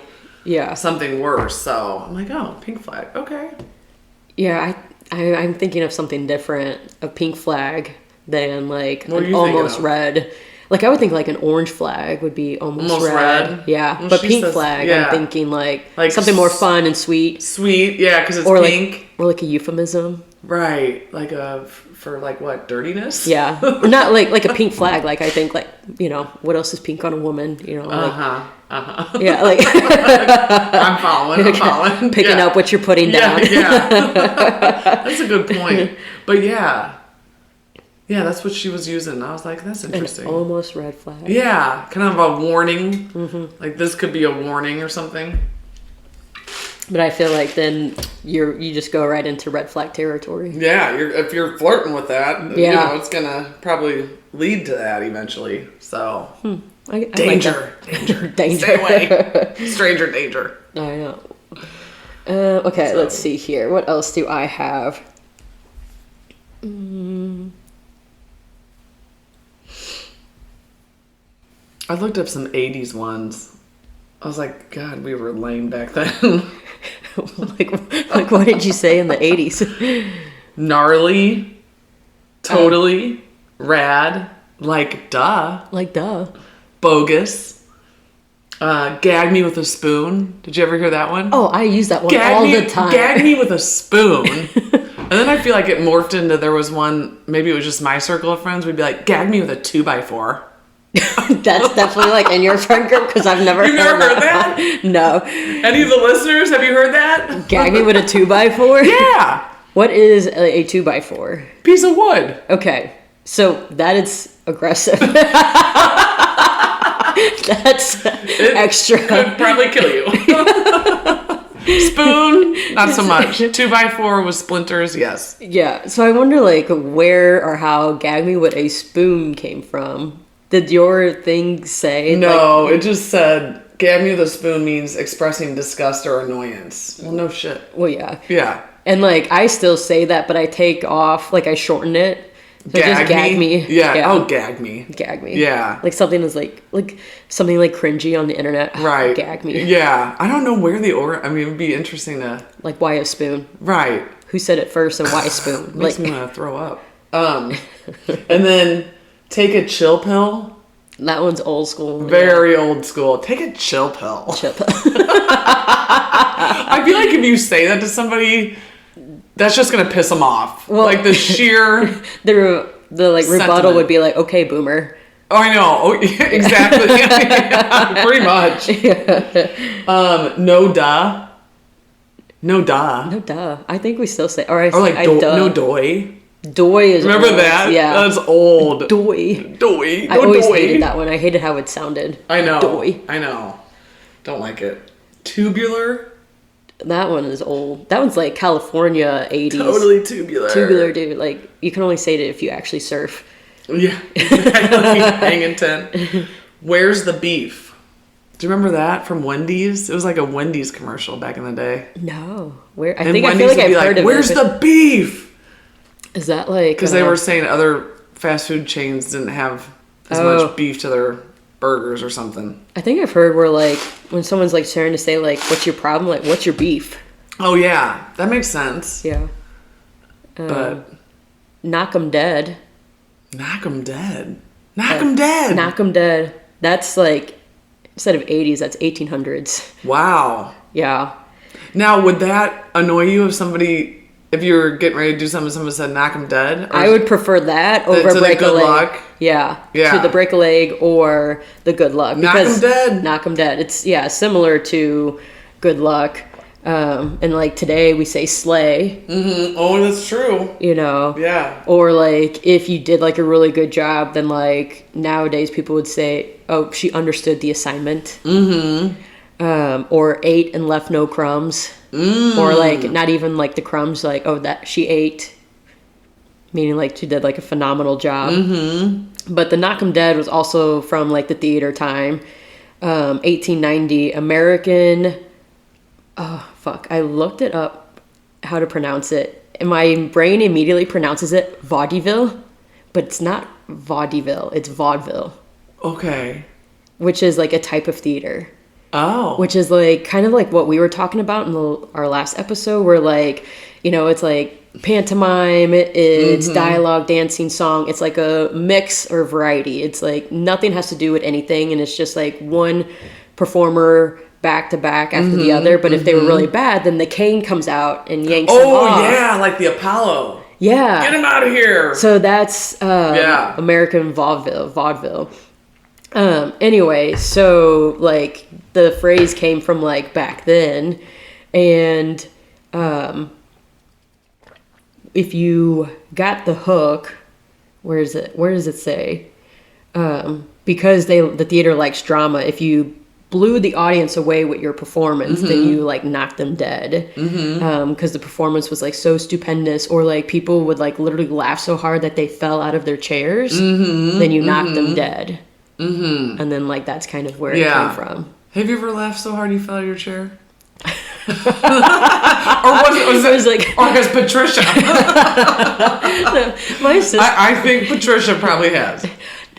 something worse. So I'm like, oh, pink flag. Okay. Yeah, I'm thinking of something different, a pink flag, than like an almost red. Like, I would think like an orange flag would be almost red. Yeah, well, but pink flag, I'm thinking like something more fun and sweet. Sweet, yeah, because it's pink. Or like a euphemism. Right, like for like what, dirtiness? Yeah, or not like a pink flag. Like I think like what else is pink on a woman? Yeah, like I'm following. Picking up what you're putting down. Yeah, that's a good point. But yeah, that's what she was using. I was like, that's interesting. An almost red flag. Yeah, kind of a warning. Like this could be a warning or something. But I feel like then you just go right into red flag territory. Yeah, if you're flirting with that, it's gonna probably lead to that eventually. So danger. Stay away. Stranger danger. I know. Okay, let's see here. What else do I have? I looked up some 80s ones. I was like, God, we were lame back then. like what did you say in the 80s? Gnarly, totally, rad, like duh. Like duh. Bogus. Gag me with a spoon. Did you ever hear that one? Oh, I use that one all the time. Gag me with a spoon. And then I feel like it morphed into, there was one, maybe it was just my circle of friends, we'd be like, gag me with a 2x4. That's definitely like in your friend group because I've never heard that. No. Any of the listeners, have you heard that? Gag me with a 2x4? Yeah. What is a 2x4? Piece of wood. Okay. So that is aggressive. That's extra. Could probably kill you. Spoon, not so much. 2x4 with splinters, yes. Yeah. So I wonder, like, where or how "gag me with a spoon" came from. Did your thing say? No, it just said "gag me with a spoon" means expressing disgust or annoyance. Well, no shit. Well, yeah. Yeah. And like I still say that, but I take off, like I shorten it. So just gag me. Yeah. Oh, gag me. Gag me. Yeah. Like something that's like something like cringy on the internet. Right. Gag me. Yeah. I don't know where I mean, it would be interesting to. Like, why a spoon? Right. Who said it first and why a spoon? Makes me want to throw up. And then take a chill pill. That one's old school. Very old school. Take a chill pill. Chill pill. I feel like if you say that to somebody, that's just gonna piss them off. Well, like the sheer the like rebuttal sentiment. would be like, okay, boomer. Oh, I know. Oh, yeah, exactly. Yeah, pretty much. Yeah. No duh. No duh. No duh. I think we still say, or like duh. No doy. Doy is remember old. that? Yeah, that's old. Doy. Doy. No I always doy. hated that one. I hated how it sounded. I know. Doy. I know. Don't like it. Tubular. That one is old. That one's like California 80s. Totally tubular. Tubular, dude. Like, you can only say it if you actually surf. Yeah. Exactly. Hanging tent. Where's the beef? Do you remember that from Wendy's? It was like a Wendy's commercial back in the day. No. Where? I and feel Wendy's like I've would be heard of Where's it. Where's the beef? Is that like... Because they were saying other fast food chains didn't have as much beef to their burgers or something. I think I've heard where, like, when someone's, like, starting to say, like, what's your problem? Like, what's your beef? Oh, yeah. That makes sense. Yeah. But... knock 'em dead. Knock 'em dead? Knock 'em dead? Knock 'em dead. That's, like, instead of 80s, that's 1800s. Wow. Yeah. Now, would that annoy you if you were getting ready to do something, someone said knock 'em dead? I would prefer that over break a leg. Luck? Yeah. Yeah. To the break a leg or the good luck. Knock 'em dead. Knock 'em dead. It's, similar to good luck. And like today we say slay. Mm-hmm. Oh, that's true. You know? Yeah. Or like if you did like a really good job, then like nowadays people would say, oh, she understood the assignment. Mm-hmm. Or ate and left no crumbs. Or like not even like the crumbs, like, oh, that she ate, meaning like she did like a phenomenal job. Mm-hmm. But the knock 'em dead was also from like the theater time. 1890 American, I looked it up how to pronounce it and my brain immediately pronounces it vaudeville, but it's not vaudeville, it's vaudeville. Okay. Which is like a type of theater. Oh. Which is like kind of like what we were talking about in our last episode where like, it's like pantomime, it's dialogue, dancing, song. It's like a mix or variety. It's like nothing has to do with anything. And it's just like one performer back to back after the other. But if they were really bad, then the cane comes out and yanks them off. Oh, yeah, like the Apollo. Yeah. Get him out of here. So that's American vaudeville. Anyway, so like the phrase came from like back then, and if you got the hook, where does it say? Because the theater likes drama, if you blew the audience away with your performance, then you like knocked them dead. Because the performance was like so stupendous, or like people would like literally laugh so hard that they fell out of their chairs, then you knocked them dead. And then like that's kind of where it came from. Have you ever laughed so hard you fell out of your chair? Or was it like, or has Patricia? No, my sister. I think Patricia probably has.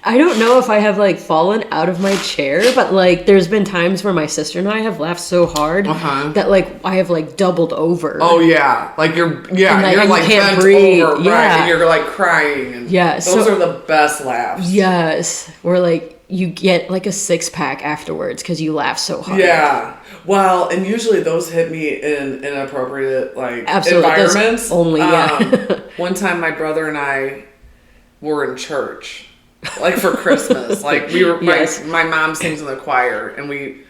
I don't know if I have like fallen out of my chair, but like there's been times where my sister and I have laughed so hard that like I have like doubled over. Oh yeah, like you're like, you're like can't bent breathe. over, right? And you're like crying. And those are the best laughs. Yes, where like you get like a 6-pack afterwards because you laugh so hard. Yeah. Well, and usually those hit me in inappropriate like environments. Only one time my brother and I were in church. Like for Christmas, like we were. My mom sings in the choir, and we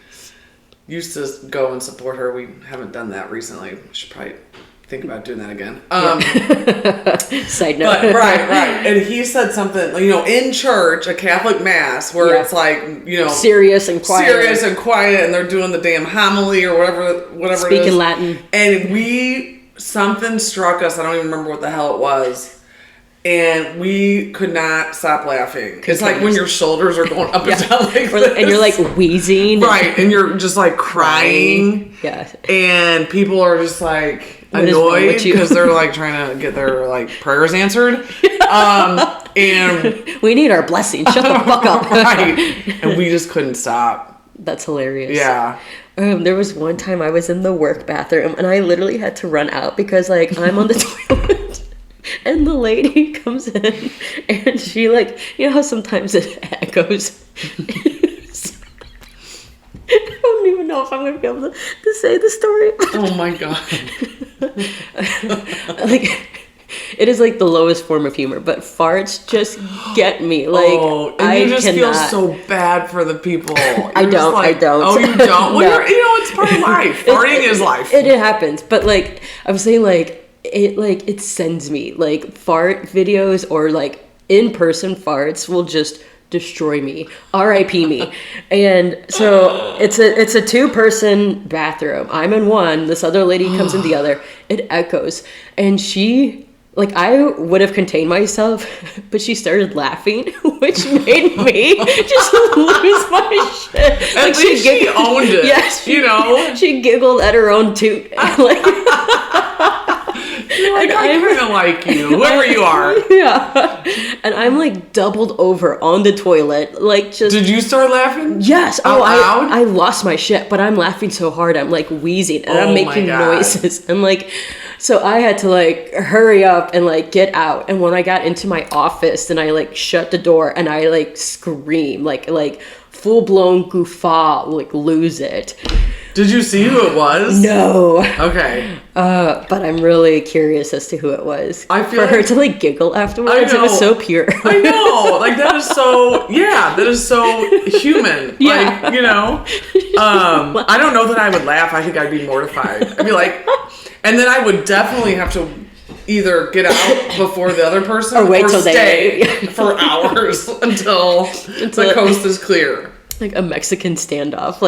used to go and support her. We haven't done that recently. We should probably think about doing that again. Side note. But, right. And he said something, in church, a Catholic mass, where it's like, serious and quiet, and they're doing the damn homily or whatever Speaking it is. Latin. And something struck us. I don't even remember what the hell it was. And we could not stop laughing. It's like when your shoulders are going up and down like this. And you're like wheezing. Right. And you're just like crying. Yeah. And people are just like annoyed because they're like trying to get their like prayers answered. And we need our blessing. Shut the fuck up. Right. And we just couldn't stop. That's hilarious. Yeah. There was one time I was in the work bathroom and I literally had to run out because like I'm on the toilet. And the lady comes in and she like, how sometimes it echoes. I don't even know if I'm going to be able to say the story. Oh my God. Like, it is like the lowest form of humor, but farts just get me. Like, and you just feel so bad for the people. I don't. Oh, you don't? Well, it's part of life. Farting is life. It happens. But like, I'm saying it sends me like fart videos or like in-person farts will just destroy me. R.I.P. me. And so it's a 2-person bathroom. I'm in one, this other lady comes in the other. It echoes. And she, like, I would have contained myself, but she started laughing, which made me just lose my shit. At least she owned it. Yes. She giggled at her own toot. Like, I kind of like you, whoever you are. Yeah. And I'm like doubled over on the toilet, like just. Did you start laughing? Yes. Out loud? I lost my shit, but I'm laughing so hard, I'm like wheezing and I'm making noises. And like, so I had to like hurry up and like get out. And when I got into my office, then I like shut the door and I like scream, like full blown guffaw, like lose it. Did you see who it was? No. Okay. But I'm really curious as to who it was. I feel for her to like giggle afterwards. It was so pure. I know. Like that is so human. Yeah. Like, I don't know that I would laugh. I think I'd be mortified. I'd be like, and then I would definitely have to either get out before the other person or wait till stay for hours until the coast is clear. Like a Mexican standoff.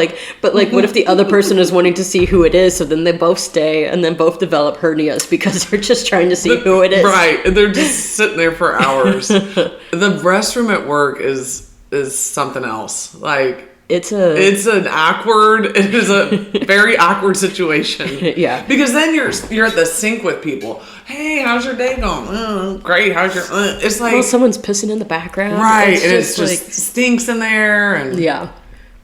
But what if the other person is wanting to see who it is, so then they both stay and then both develop hernias because they're just trying to see who it is. Right. And they're just sitting there for hours. The restroom at work is something else. Like it is a very awkward situation. Yeah. Because then you're at the sink with people. Hey, how's your day going? Oh, great. How's your? It's like someone's pissing in the background. Right, and it's just stinks in there, and yeah,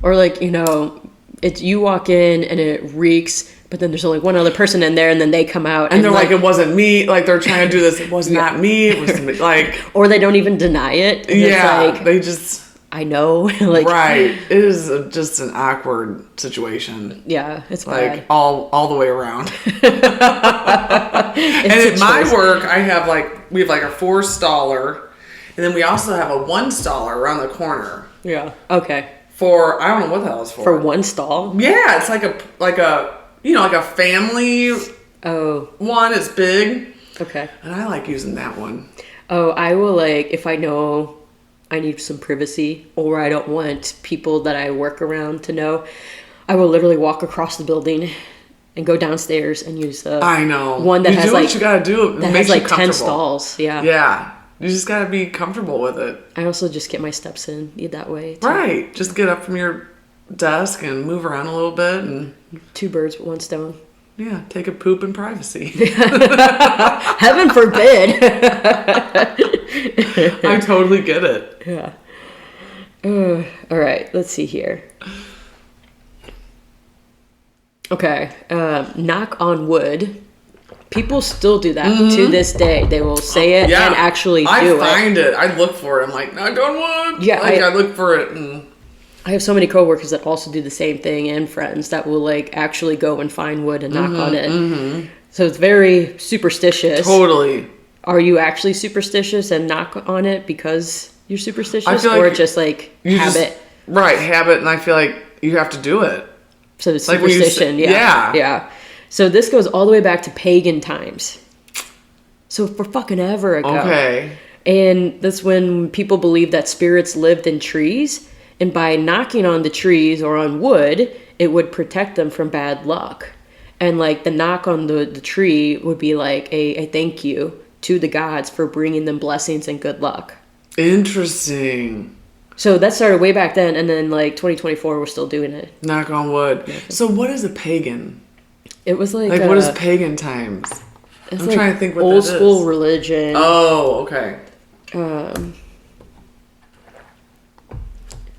or it's you walk in and it reeks. But then there's only one other person in there, and then they come out, and they're like, "It wasn't me." Like they're trying to do this. It was not me. It was like, or they don't even deny it. Yeah, they just. I know. Right. It is just an awkward situation. Yeah, it's like bad. all the way around. And at my work, we have a 4-staller, and then we also have a 1-staller around the corner. Yeah. Okay. For I don't know what the hell it's for. For one stall? Yeah, it's like a family. Oh. One. It's big. Okay. And I like using that one. Oh, I will if I know I need some privacy or I don't want people that I work around to know, I will literally walk across the building and go downstairs and use I know. One that has what you gotta do. It that makes has you 10 stalls. Yeah. Yeah. You just gotta be comfortable with it. I also just get my steps in that way too. Right. Just get up from your desk and move around a little bit and 2 birds with 1 stone. Yeah, take a poop in privacy. Heaven forbid. I totally get it. Yeah. All right, let's see here. Okay, knock on wood. People still do that to this day. They will say it and actually do it. I find it. I look for it. I'm like, knock on wood. Yeah, I look for it. And I have so many coworkers that also do the same thing, and friends that will actually go and find wood and knock on it. Mm-hmm. So it's very superstitious. Totally. Are you actually superstitious and knock on it because you're superstitious, I feel or just habit? Right, habit, and I feel like you have to do it. So it's superstition. Yeah. So this goes all the way back to pagan times. So for fucking ever ago. Okay. And that's when people believed that spirits lived in trees. And by knocking on the trees or on wood, it would protect them from bad luck. And like the knock on the tree would be like a thank you to the gods for bringing them blessings and good luck. Interesting. So that started way back then, and then like 2024, we're still doing it. Knock on wood. Yeah. So what is a pagan? It was like what is pagan times? I'm like trying to think what old that is. school religion. Oh, okay.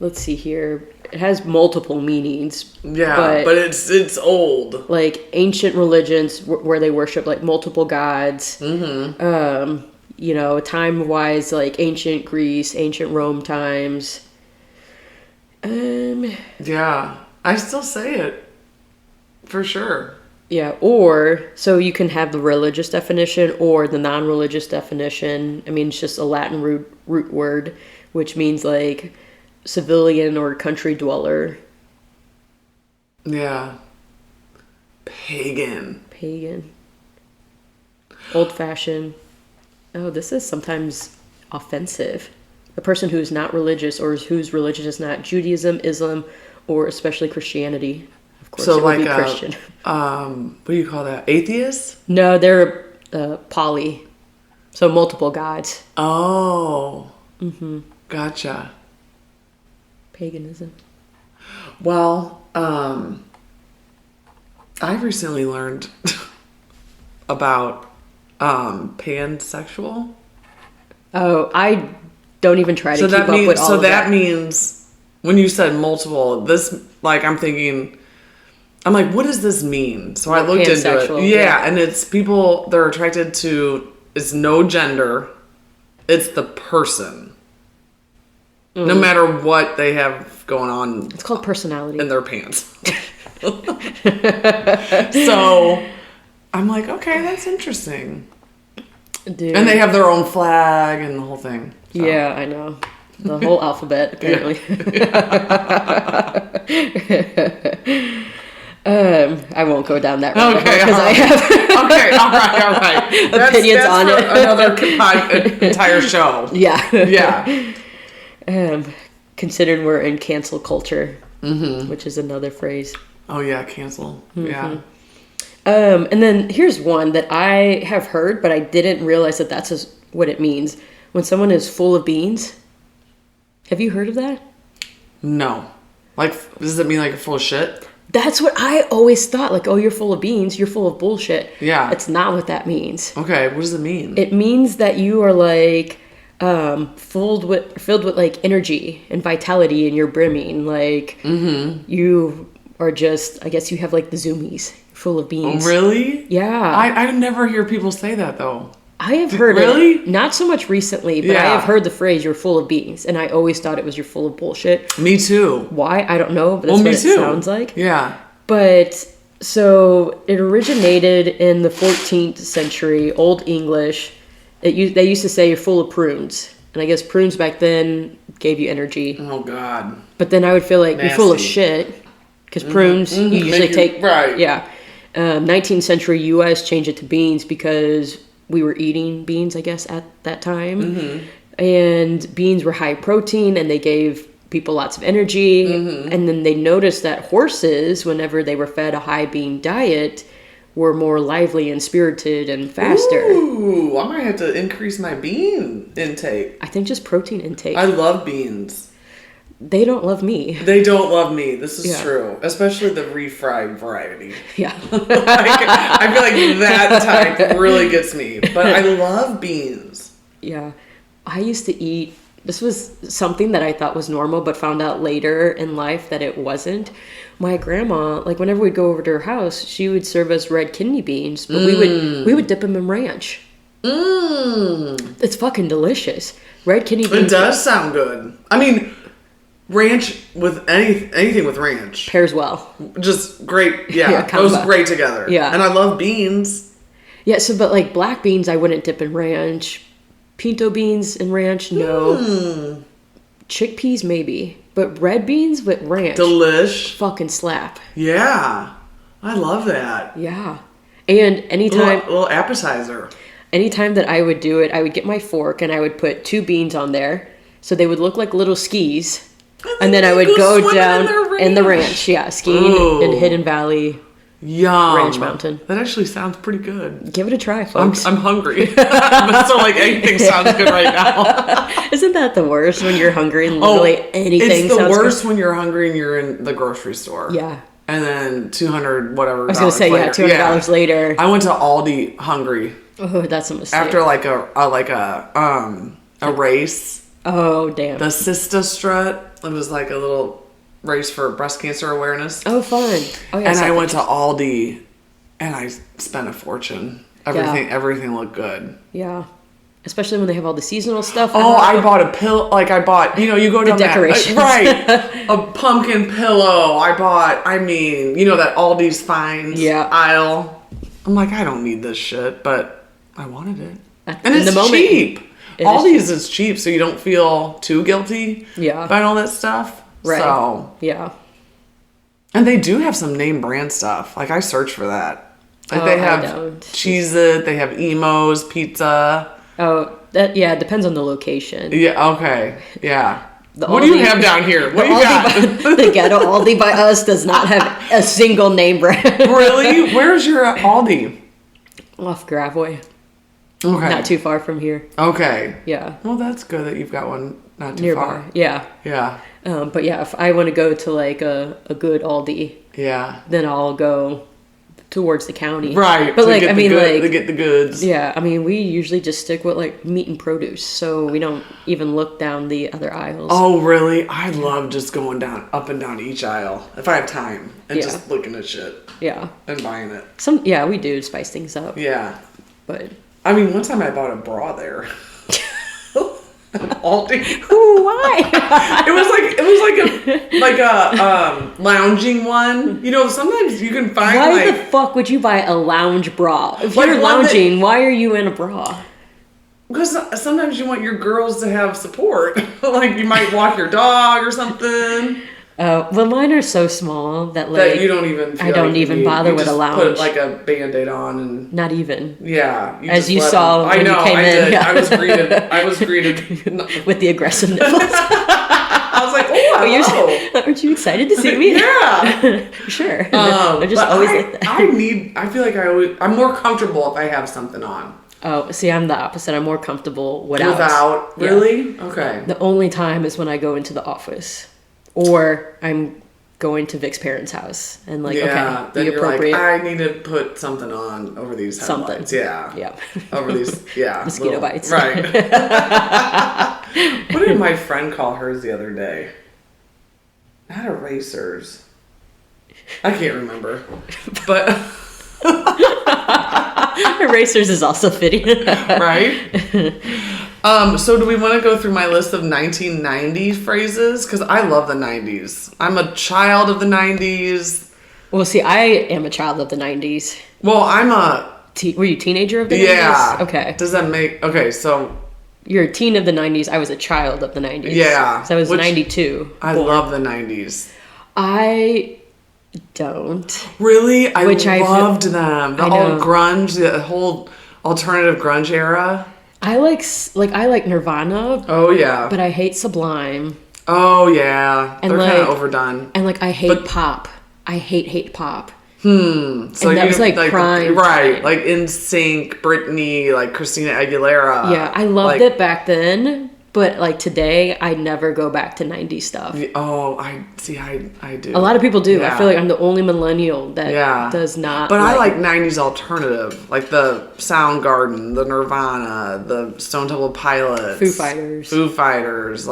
Let's see here. It has multiple meanings. Yeah, but it's old. Like ancient religions where they worship like multiple gods. Mm-hmm. You know, time-wise, like ancient Greece, ancient Rome times. Yeah, I still say it. For sure. Yeah, or, so you can have the religious definition or the non-religious definition. I mean, it's just a Latin root word, which means like civilian or country dweller. Yeah. Pagan. Old-fashioned. Oh, this is sometimes offensive. A person who is not religious or whose religion is not Judaism, Islam, or especially Christianity. Of course, so it like would be Christian. What do you call that? Atheists? No, they're poly. So multiple gods. Oh. Mm-hmm. Gotcha. Paganism. Well, I recently learned about pansexual. Oh, I don't even try to keep up with all of that. So that means when you said multiple, this, like, I'm like, what does this mean? So I looked into it. Yeah, and it's people, they're attracted to, it's no gender, it's the person. Mm. No matter what they have going on. It's called personality. In their pants. So I'm like, okay, that's interesting. Dude. And they have their own flag and the whole thing. So. Yeah, I know. The whole alphabet, apparently. I won't go down that road because I have all right. Opinions on it. Another entire show. Yeah. Considering we're in cancel culture, which is another phrase. Oh yeah, cancel. Mm-hmm. Yeah. And then here's one that I have heard, but I didn't realize that that's what it means. When someone is full of beans. Have you heard of that? No. Like, does it mean like full of shit? That's what I always thought. Like, oh, you're full of beans. You're full of bullshit. Yeah. It's not what that means. Okay. What does it mean? It means that you are like filled with like energy and vitality, and you're brimming. Like you are just. I guess you have like the zoomies, full of beans. Oh, really? Yeah. I never hear people say that though. I have heard it. Not so much recently, but I have heard the phrase, you're full of beans. And I always thought it was you're full of bullshit. Me too. Why? I don't know, but that's what it sounds like. Yeah. But, so, it originated in the 14th century, Old English. They used to say you're full of prunes. And I guess prunes back then gave you energy. Oh, God. But then I would feel like you're full of shit. Because prunes, you usually take... Right. Yeah. 19th century U.S. changed it to beans because... we were eating beans, I guess, at that time. Mm-hmm. And beans were high protein and they gave people lots of energy. Mm-hmm. And then they noticed that horses, whenever they were fed a high bean diet, were more lively and spirited and faster. Ooh, I might have to increase my bean intake. I think just protein intake. I love beans. They don't love me. They don't love me. This is true. Especially the refried variety. Yeah. I feel like that type really gets me. But I love beans. Yeah. I used to eat... This was something that I thought was normal, but found out later in life that it wasn't. My grandma, like whenever we'd go over to her house, she would serve us red kidney beans, but we would dip them in ranch. It's fucking delicious. Red kidney beans. It does sound good. I mean... ranch with anything with ranch pairs well. Just great, goes great together. Yeah, and I love beans. Yeah, so but like black beans, I wouldn't dip in ranch. Pinto beans in ranch, no. Chickpeas maybe, but red beans with ranch, delish, fucking slap. Yeah. I love that. Yeah. And anytime... Little appetizer. Anytime that I would do it, I would get my fork and I would put 2 beans on there. So they would look like little skis. And then I would go down in the ranch. Yeah, skiing in Hidden Valley. Yum. Ranch Mountain. That actually sounds pretty good. Give it a try, folks. I'm hungry. But so like anything sounds good right now. Isn't that the worst when you're hungry and literally anything it's the sounds worst good? when you're hungry and you're in the grocery store. Yeah. And then $200 whatever. I was going to say, later. $200 later. I went to Aldi hungry. Oh, that's a mistake. After like a race. Oh, damn. The Sista Strut. It was like a little race for breast cancer awareness. Oh, fun. Oh, yeah. And I went to Aldi and I spent a fortune. Everything looked good. Yeah. Especially when they have all the seasonal stuff. Oh, I bought a pill. Like I bought, you go down the decorations. a pumpkin pillow. I bought, that Aldi's Finds aisle. I'm like, I don't need this shit, but I wanted it. And it's cheap. Aldi's is cheap, so you don't feel too guilty buying all that stuff. Right. So, yeah. And they do have some name brand stuff. Like, I search for that. Like, they have Cheez-It, they have Emo's, pizza. Oh, it depends on the location. Yeah, okay. Yeah. What do you have down here? What do you got? The ghetto Aldi by us does not have a single name brand. Really? Where's your Aldi? Off Gravois. Okay. Not too far from here. Okay. Yeah. Well, that's good that you've got one not too nearby. far. Yeah. Yeah. But yeah, if I want to go to like a good Aldi, then I'll go towards the county. Right. But like, to get the goods. Yeah. I mean, we usually just stick with like meat and produce, so we don't even look down the other aisles. Oh, really? I love just going up and down each aisle if I have time and just looking at shit. Yeah. And buying it. We do spice things up. Yeah. But I mean, one time I bought a bra there. Aldi. Why? it was like a lounging one. Sometimes you can find Why the fuck would you buy a lounge bra? If you're lounging, why are you in a bra? Because sometimes you want your girls to have support. Like you might walk your dog or something. Well, mine are so small that you don't even. I don't even bother with a lounge. Put like a Band-Aid on and. Not even. Yeah. As you saw when you came in. Yeah. I was greeted with the aggressive nipples. I was like, oh, hello. Aren't you excited to see me? Yeah. Sure. I'm just always like that. I feel like I'm more comfortable if I have something on. Oh, see, I'm the opposite. I'm more comfortable without. Without? Really? Yeah. Okay. The only time is when I go into the office. Or I'm going to Vic's parents' house and then you're appropriate. Like, I need to put something on over these headlights. Yeah. Over these, mosquito bites. Right. What did my friend call hers the other day? Not erasers. I can't remember. But erasers is also fitting. Right? So do we want to go through my list of 1990s phrases? Because I love the 90s. I'm a child of the 90s. Well, see, I am a child of the 90s. Well, I'm a... Were you a teenager of the 90s? Yeah. Okay. Does that make... Okay, so... You're a teen of the 90s. I was a child of the 90s. Yeah. So I was 92. I love the 90s. I don't. Really? I loved them. The whole grunge, the whole alternative grunge era. I like Nirvana. Oh yeah. But I hate Sublime. Oh yeah. They're kind of overdone. And I hate pop. I hate pop. So and that was prime. Right. Time. Like NSYNC, Britney, like Christina Aguilera. Yeah, I loved it back then. But today, I never go back to 90s stuff. Oh, I do. A lot of people do. Yeah. I feel like I'm the only millennial that does not. But I like 90s alternative, like the Soundgarden, the Nirvana, the Stone Temple Pilots, Foo Fighters,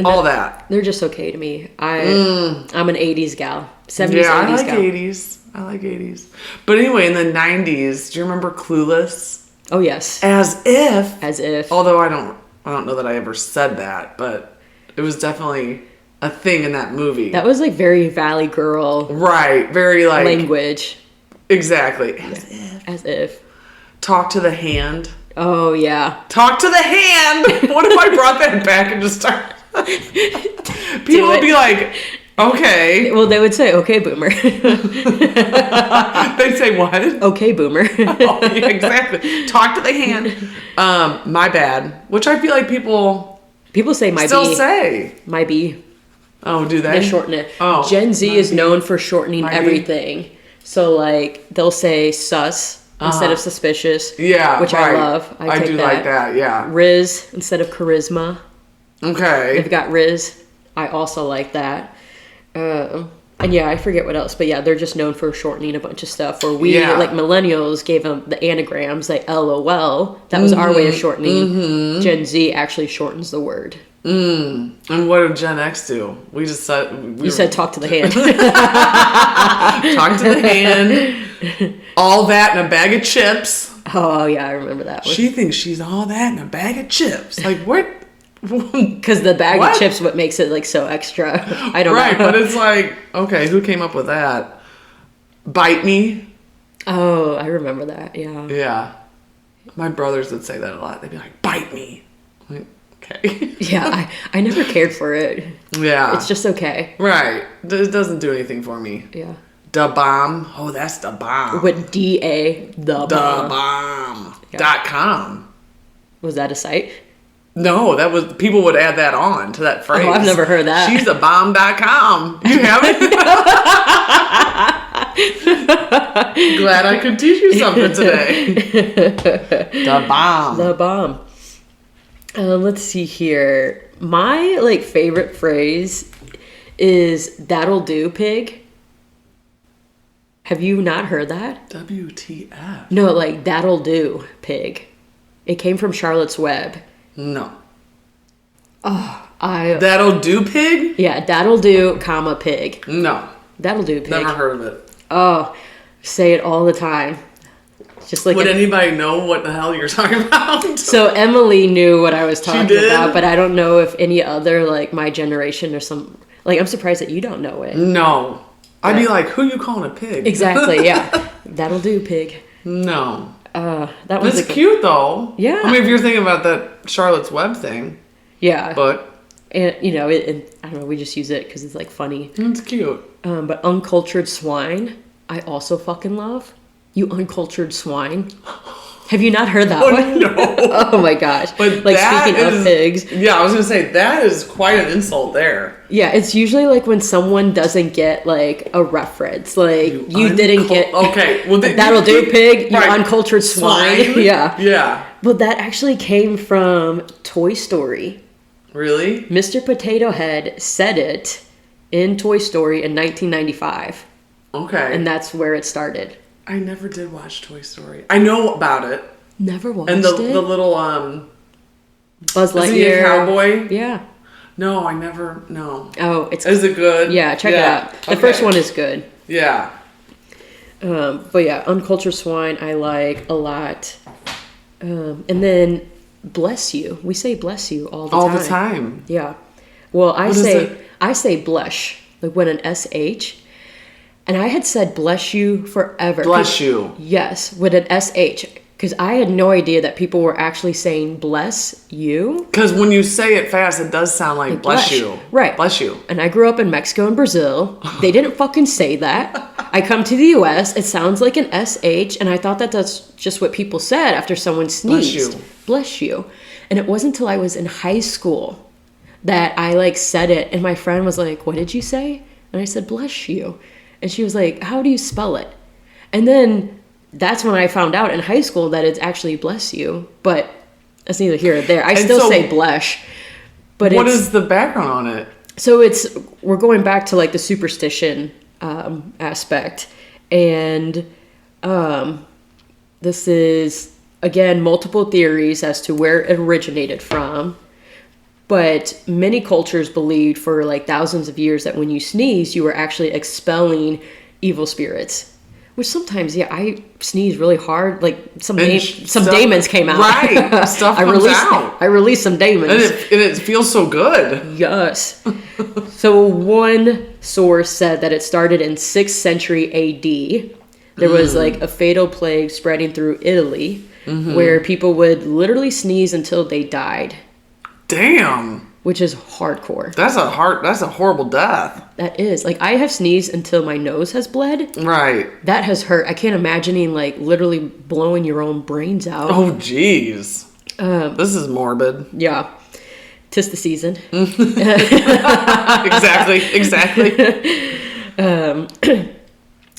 all that. They're just okay to me. I'm an 80s gal, 70s, 80s I like gal. 80s. I like 80s. But anyway, in the 90s, do you remember Clueless? Oh yes. As if. Although I don't know that I ever said that, but it was definitely a thing in that movie. That was very Valley Girl. Right. Very language. Exactly. As if. Talk to the hand. Oh, yeah. Talk to the hand! What if I brought that back and just started... People would be like, Okay. Well, they would say, okay, boomer. They say what? Okay, boomer. Oh, yeah, exactly. Talk to the hand. My bad. Which I feel like people say my still B. say. My B. Oh, do they? They shorten it. Oh, Gen Z is known for shortening everything. So, like, they'll say sus instead of suspicious. Yeah, which right. I love. I take do that. like that, yeah. Riz instead of charisma. Okay. They've got Riz. I also like that. And yeah, I forget what else. But yeah, they're just known for shortening a bunch of stuff. Or we, like millennials, gave them the anagrams, like LOL. That was our way of shortening. Mm-hmm. Gen Z actually shortens the word. And what did Gen X do? We just said... You said talk to the hand. Talk to the hand. All that in a bag of chips. Oh, yeah, I remember that one. She thinks she's all that in a bag of chips. Like, what? Because the bag of chips what makes it, like, so extra. I don't know. Right, but it's like, okay, who came up with that? Bite me? Oh, I remember that, yeah. Yeah. My brothers would say that a lot. They'd be like, bite me. Like, okay. Yeah, I never cared for it. Yeah. It's just okay. Right. It doesn't do anything for me. Yeah. Da bomb. Oh, that's the bomb. With D-A, the bomb. Bomb. Yeah. .com. Was that a site? No, that was... People would add that on to that phrase. Oh, I've never heard that. She's a bomb.com. You haven't? Glad I could teach you something today. The bomb. The bomb. Let's see here. My, like, favorite phrase is "that'll do, pig." Have you not heard that? WTF? No, like, "that'll do, pig." It came from Charlotte's Web. No. Oh, That'll do, pig? Yeah, that'll do, comma, pig. No. That'll do, pig. Never heard of it. Oh, say it all the time. Just like would anybody know what the hell you're talking about? So Emily knew what I was talking about, but I don't know if any other, like, my generation or some... Like, I'm surprised that you don't know it. No. I'd be like, who you calling a pig? Exactly, yeah. That'll do, pig. No. That was cute, though. Yeah. I mean, if you're thinking about that Charlotte's Web thing. Yeah. But... And, you know, I don't know, we just use it because it's, like, funny. It's cute. But uncultured swine, I also fucking love. You uncultured swine. Have you not heard that one? No. Oh my gosh. But like, speaking of pigs. Yeah, I was going to say, that is quite an insult there. Yeah, it's usually like when someone doesn't get, like, a reference. Like, you didn't get... Okay. Well, that'll do, pig. You uncultured swine. Yeah. Yeah. But that actually came from Toy Story. Really? Mr. Potato Head said it in Toy Story in 1995. Okay. And that's where it started. I never did watch Toy Story. I know about it. Never watched it. And the little Buzz Lightyear. Is he a cowboy? Yeah. No, I never. No. Oh, Is it good? Yeah, check it out. The first one is good. Yeah. But yeah, uncultured swine I like a lot. And then bless you. We say bless you all the time. All the time. Yeah. Well, I say blush, like with an SH. And I had said bless you forever. Bless you. Yes, with an SH. Because I had no idea that people were actually saying bless you. Because when you say it fast, it does sound like bless you. Right. Bless you. And I grew up in Mexico and Brazil. They didn't fucking say that. I come to the US, it sounds like an SH. And I thought that that's just what people said after someone sneezed. Bless you. Bless you. And it wasn't until I was in high school that I, like, said it. And my friend was like, what did you say? And I said, bless you. And she was like, how do you spell it? And then that's when I found out in high school that it's actually bless you. But that's neither here or there. I still say blush. But what is the background on it? So we're going back to, like, the superstition aspect. And this is, again, multiple theories as to where it originated from. But many cultures believed for, like, thousands of years that when you sneeze, you were actually expelling evil spirits. Which sometimes, yeah, I sneeze really hard. Like, some daemons came out. Right. Stuff comes out. I released some daemons. And it feels so good. Yes. So one source said that it started in 6th century AD. There was, like, a fatal plague spreading through Italy where people would literally sneeze until they died. Damn. which is hardcore. That's a horrible death. That is. Like, I have sneezed until my nose has bled. Right. That has hurt. I can't imagining, like, literally blowing your own brains out. Oh, jeez. This is morbid. Yeah. 'Tis the season. Exactly.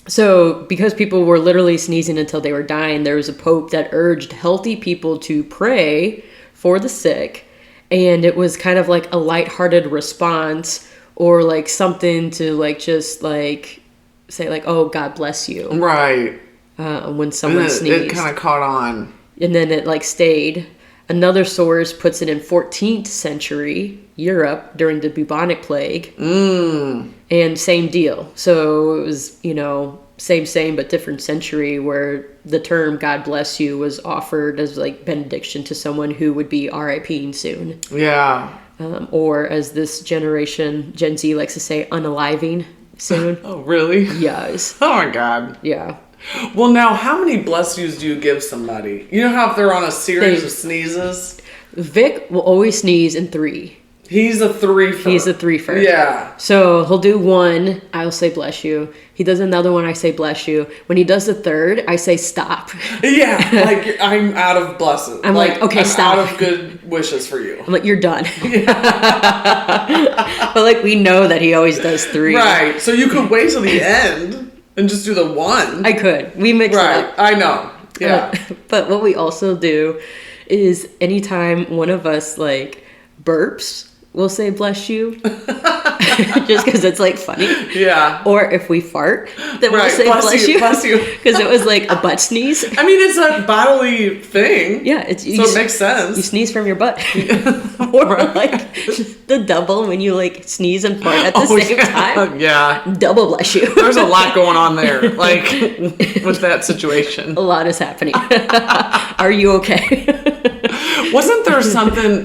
So, because people were literally sneezing until they were dying, there was a pope that urged healthy people to pray for the sick. And it was kind of like a lighthearted response, or like something to like just like say like, oh, God bless you. Right. When someone sneezed. It kind of caught on. And then it like stayed. Another source puts it in 14th century Europe during the bubonic plague. And same deal. So it was, same, but different century, where the term God bless you was offered as like benediction to someone who would be RIPing soon. Yeah. Or as this generation, Gen Z likes to say, unaliving soon. Oh, really? Yes. Oh my God. Yeah. Well, now, how many bless yous do you give somebody? You know how if they're on a series of sneezes? Vic will always sneeze in 3. He's a 3-fer. He's a 3-fer. Yeah. So he'll do 1, I'll say bless you. He does another one, I say bless you. When he does the 3rd, I say stop. Yeah, like I'm out of blessings. I'm like okay, I'm stop. out of good wishes for you. I'm like, you're done. But like we know that he always does 3. Right. So you could wait till the end and just do the 1. I could. We mix it up. I know. Yeah. But what we also do is anytime one of us like burps, we'll say bless you. Just because it's like funny. Yeah. Or if we fart, then we'll say bless you. Bless you. Because it was like a butt sneeze. I mean, it's a bodily thing. Yeah. So it makes sense. You sneeze from your butt. Or like the double when you like sneeze and fart at the same time. Yeah. Double bless you. There's a lot going on there. Like with that situation. A lot is happening. Are you okay? Wasn't there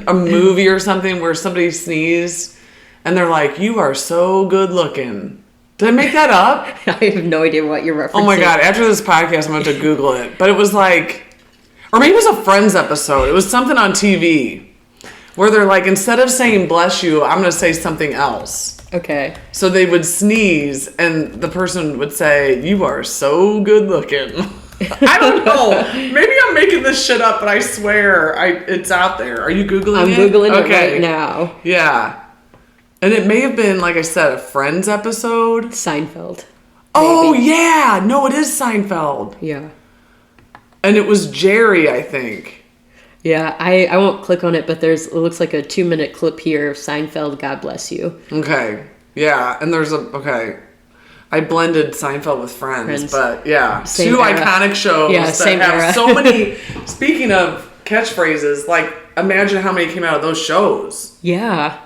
a movie or something where somebody sneezed and they're like, you are so good looking? Did I make that up? I have no idea what you're referencing. Oh my God. After this podcast, I'm going to Google it. But it was like, or maybe it was a Friends episode. It was something on TV where they're like, instead of saying bless you, I'm going to say something else. Okay. So they would sneeze and the person would say, you are so good looking. I don't know. Maybe I'm making this shit up, but I swear it's out there. Are you Googling it? I'm Googling it right now. Yeah. And it may have been, like I said, a Friends episode. Seinfeld. Maybe. Oh, yeah. No, it is Seinfeld. Yeah. And it was Jerry, I think. Yeah, I won't click on it, but it looks like a 2-minute clip here of Seinfeld, God bless you. Okay. Yeah. And there's I blended Seinfeld with Friends. But yeah. Same 2 era. Iconic shows that have era. so many, speaking of catchphrases, like imagine how many came out of those shows. Yeah.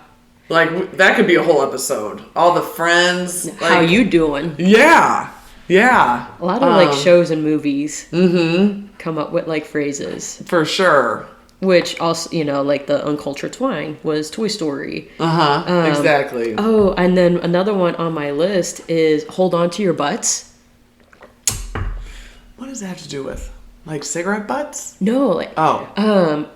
Like, that could be a whole episode. All the Friends. Like, how you doing? Yeah. Yeah. A lot of, like, shows and movies come up with, like, phrases. For sure. Which also, like the uncultured twang was Toy Story. Exactly. Oh, and then another one on my list is hold on to your butts. What does that have to do with? Like cigarette butts? No, like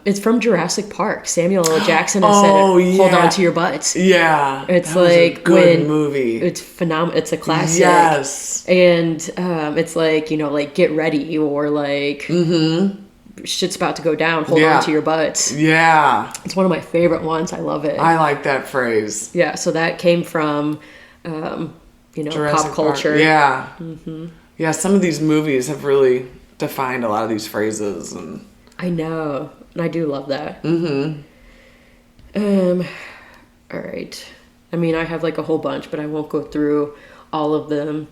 it's from Jurassic Park. Samuel L. Jackson has said, "Hold on to your butts." Yeah, it's that was like a good movie. It's phenomenal. It's a classic. Yes, and it's like like get ready or like shit's about to go down. Hold on to your butts. Yeah, it's one of my favorite ones. I love it. I like that phrase. Yeah, so that came from Jurassic pop culture. Park. Yeah, yeah. Some of these movies have really defined a lot of these phrases, and I know, and I do love that. All right. I mean, I have like a whole bunch, but I won't go through all of them.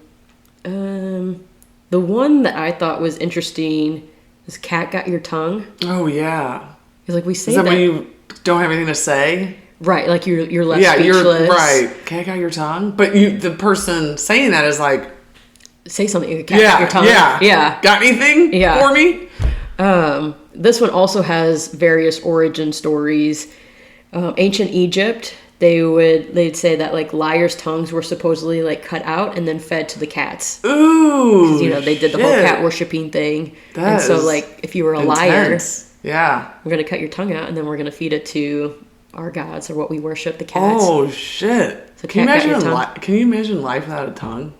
The one that I thought was interesting is "Cat got your tongue." Oh yeah. It's like we say that when you don't have anything to say. Right, like you're left speechless. You're right. Cat got your tongue, but the person saying that is like, say something. Cat got your tongue. Yeah. Got anything for me? This one also has various origin stories. Ancient Egypt, they'd say that like liars' tongues were supposedly like cut out and then fed to the cats. Ooh, they did the whole cat worshipping thing. And so like if you were a liar, we're gonna cut your tongue out and then we're gonna feed it to our gods, or what we worship, the cats. Oh, shit. So can you imagine life without a tongue?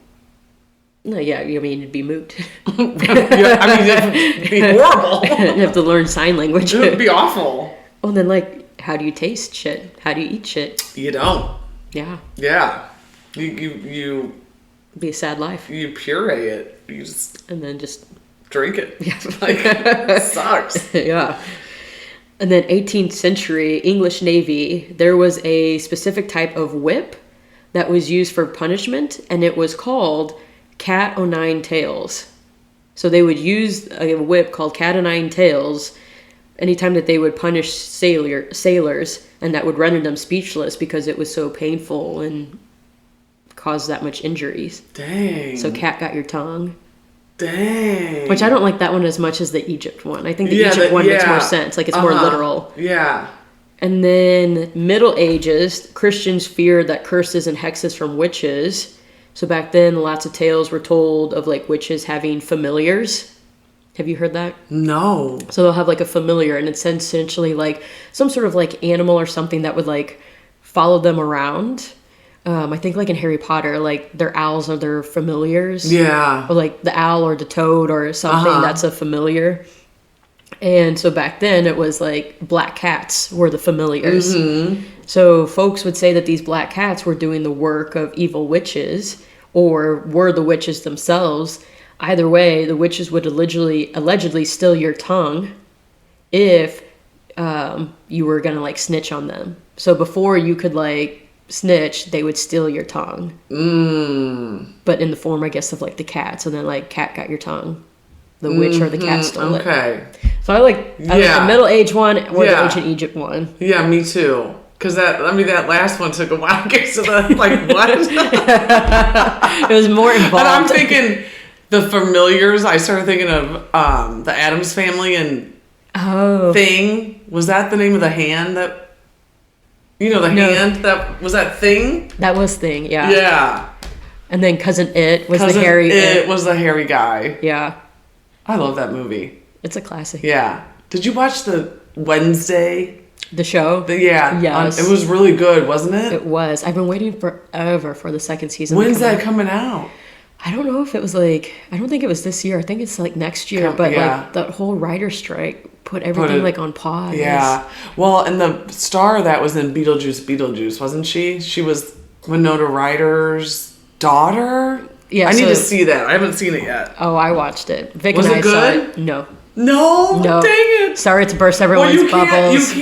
No, yeah, I mean, it'd be moot. Yeah, I mean, it'd be horrible. You have to learn sign language. It would be awful. Well, then, like, how do you taste shit? How do you eat shit? You don't. Yeah. Yeah. You It'd be a sad life. You puree it. You just... And then just... drink it. Yeah. Like, it sucks. Yeah. And then 18th century English Navy, there was a specific type of whip that was used for punishment, and it was called cat o' nine tails. So they would use a whip called cat o' nine tails anytime that they would punish sailors, and that would render them speechless because it was so painful and caused that much injuries. Dang. So cat got your tongue. Dang. Which I don't like that one as much as the Egypt one. I think the Egypt one makes more sense. Like, it's more literal. Yeah. And then Middle Ages, Christians feared that curses and hexes from witches. So back then, lots of tales were told of, like, witches having familiars. Have you heard that? No. So they'll have, like, a familiar, and it's essentially, like, some sort of, like, animal or something that would, like, follow them around. I think, like, in Harry Potter, like, their owls are their familiars. Yeah. Or, like, the owl or the toad or something that's a familiar. And so back then, it was, like, black cats were the familiars. Mm-hmm. So folks would say that these black cats were doing the work of evil witches, or were the witches themselves. Either way, the witches would allegedly steal your tongue if you were going to, like, snitch on them. So before you could, like, snitch, they would steal your tongue. But in the form, I guess, of, like, the cat. So then, like, cat got your tongue. The witch or the cat stole it. Okay. So I like the Middle Age one or the Ancient Egypt one. Yeah, me too. Because that last one took a while to get to the, like, what? It was more involved. And I'm thinking the familiars. I started thinking of the Addams Family and Thing. Was that the name of the hand that... You know, hand that was that Thing? That was Thing, yeah. Yeah. And then Cousin It was the hairy... It was the hairy guy. Yeah. I love that movie. It's a classic. Yeah. Did you watch the Wednesday? The show? Yes. It was really good, wasn't it? It was. I've been waiting forever for the second season. When's that coming out? I don't know if it was like... I don't think it was this year. I think it's like next year. Like the whole writer's strike put everything like on pause. Yeah. Well, and the star that was in Beetlejuice, wasn't she? She was Winona Ryder's daughter? Yeah. I need to see that. I haven't seen it yet. Oh, I watched it. Vic was and it I good? Saw it. No. No? Dang it. Sorry to burst everyone's bubbles.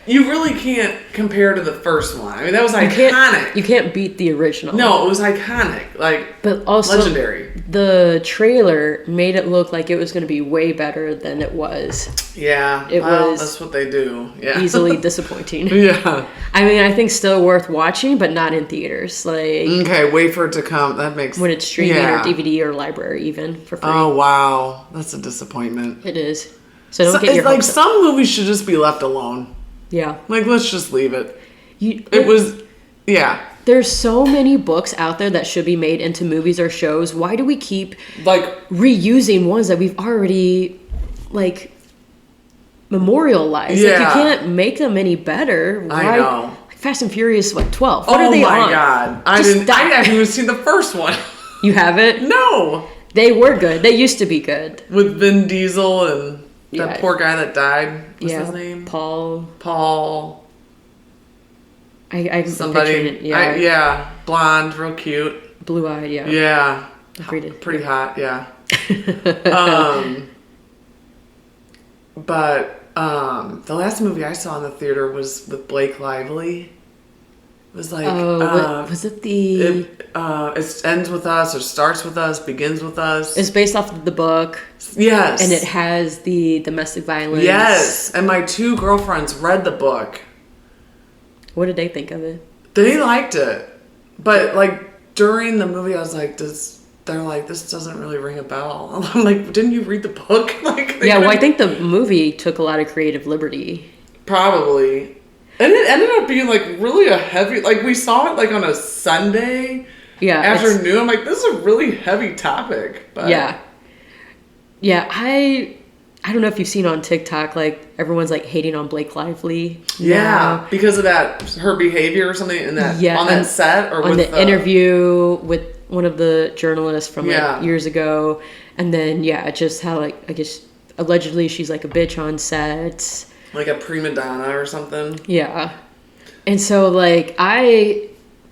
You really can't compare to the first one. I mean, that was iconic. You can't beat the original. No, it was iconic. Like, but also legendary. The trailer made it look like it was going to be way better than it was. Yeah. It was. That's what they do. Yeah. Easily disappointing. Yeah. I mean, I think still worth watching, but not in theaters. Like. Okay, wait for it to come. That makes. When it's streaming or DVD or library, even for free. Oh wow, that's a disappointment. It is. So don't get your hopes up. Some movies should just be left alone. Yeah. Like, let's just leave it. It was, yeah. There's so many books out there that should be made into movies or shows. Why do we keep, like, reusing ones that we've already, like, memorialized? Yeah. Like, you can't make them any better. Why? I know. Like Fast and Furious, 12? What are they on? Oh, my God. I haven't even seen the first one. You haven't? No. They were good. They used to be good. With Vin Diesel and... That poor guy that died. What's his name? Paul. I'm somebody. It, yeah. Yeah. Blonde, real cute. Blue-eyed, yeah. Yeah. Pretty hot, yeah. But the last movie I saw in the theater was with Blake Lively. It was like... was it the... It ends with us, or starts with us, begins with us. It's based off of the book. Yes. And it has the domestic violence. Yes. And my two girlfriends read the book. What did they think of it? They liked it. But, like, during the movie, I was like, they're like, this doesn't really ring a bell. I'm like, didn't you read the book? Like, yeah, I think the movie took a lot of creative liberty. Probably. And it ended up being, like, really a heavy... Like, we saw it, like, on a Sunday... Yeah, afternoon. I'm like, this is a really heavy topic. But yeah, I I don't know if you've seen on TikTok, like everyone's like hating on Blake Lively. Yeah, because of her behavior or something on that set or on the interview with one of the journalists from like years ago, and then just how like I guess allegedly she's like a bitch on set, like a prima donna or something. Yeah, and so like I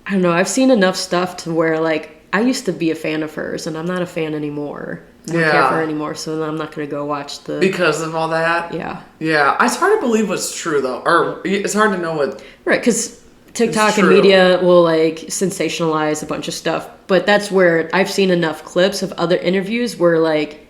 don't know. I've seen enough stuff to where like I used to be a fan of hers, and I'm not a fan anymore. I don't care for her anymore, so I'm not going to go watch the... Because of all that? Yeah. Yeah. It's hard to believe what's true, though. Or it's hard to know what... Right, because TikTok and media will, like, sensationalize a bunch of stuff. But that's where I've seen enough clips of other interviews where, like,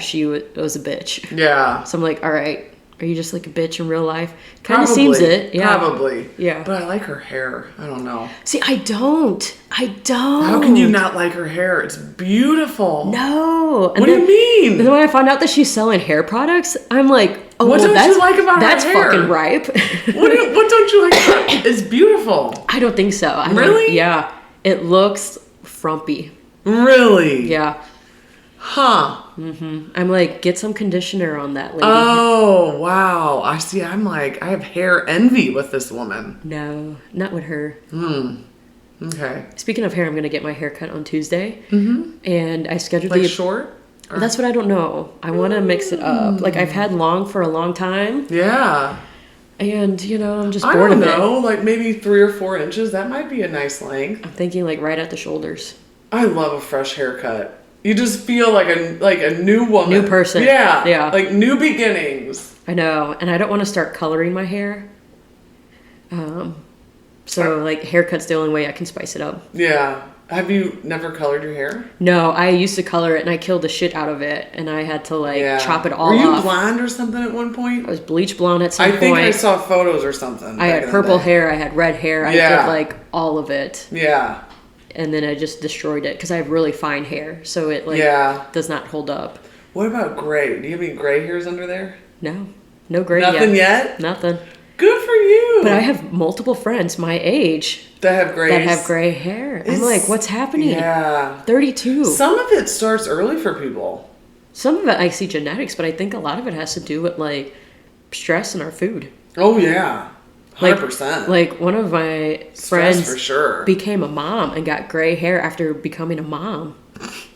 she was a bitch. Yeah. So I'm like, all right, are you just, like, a bitch in real life? Kind of seems it. Yeah. Probably. Yeah. But I like her hair. I don't know. See, I don't. How can you not like her hair? It's beautiful. No. What do you mean? And then when I found out that she's selling hair products, I'm like, oh, what don't you like about her hair? That's fucking ripe. What don't you like about it? It's beautiful. I don't think so. Really? Yeah. It looks frumpy. Really? Yeah. Huh. Mm-hmm. I'm like, get some conditioner on that lady. Oh, wow. I see. I'm like, I have hair envy with this woman. No, not with her. Okay. Speaking of hair, I'm going to get my hair cut on Tuesday. Mm-hmm. And I scheduled like short? Or? That's what I don't know. I want to mix it up. Like, I've had long for a long time. Yeah. And, I'm just bored of it. I don't know. Like, maybe 3 or 4 inches. That might be a nice length. I'm thinking, like, right at the shoulders. I love a fresh haircut. You just feel like a new woman. New person. Yeah. Yeah. Like new beginnings. I know. And I don't want to start coloring my hair. So like haircut's the only way I can spice it up. Yeah. Have you never colored your hair? No, I used to color it and I killed the shit out of it and I had to like chop it all off. Were you blonde or something at one point? I was bleach blonde at some point. I think I saw photos or something. I had purple hair, I had red hair, I did like all of it. Yeah. And then I just destroyed it because I have really fine hair, so it like does not hold up. What about gray? Do you have any gray hairs under there? No gray yet. Nothing yet? Nothing. Good for you. But I have multiple friends my age that have gray hair. I'm like, what's happening? Yeah. 32. Some of it starts early for people. Some of it I see genetics, but I think a lot of it has to do with like stress in our food. Oh yeah. 100%. Like one of my friends for sure. became a mom and got gray hair after becoming a mom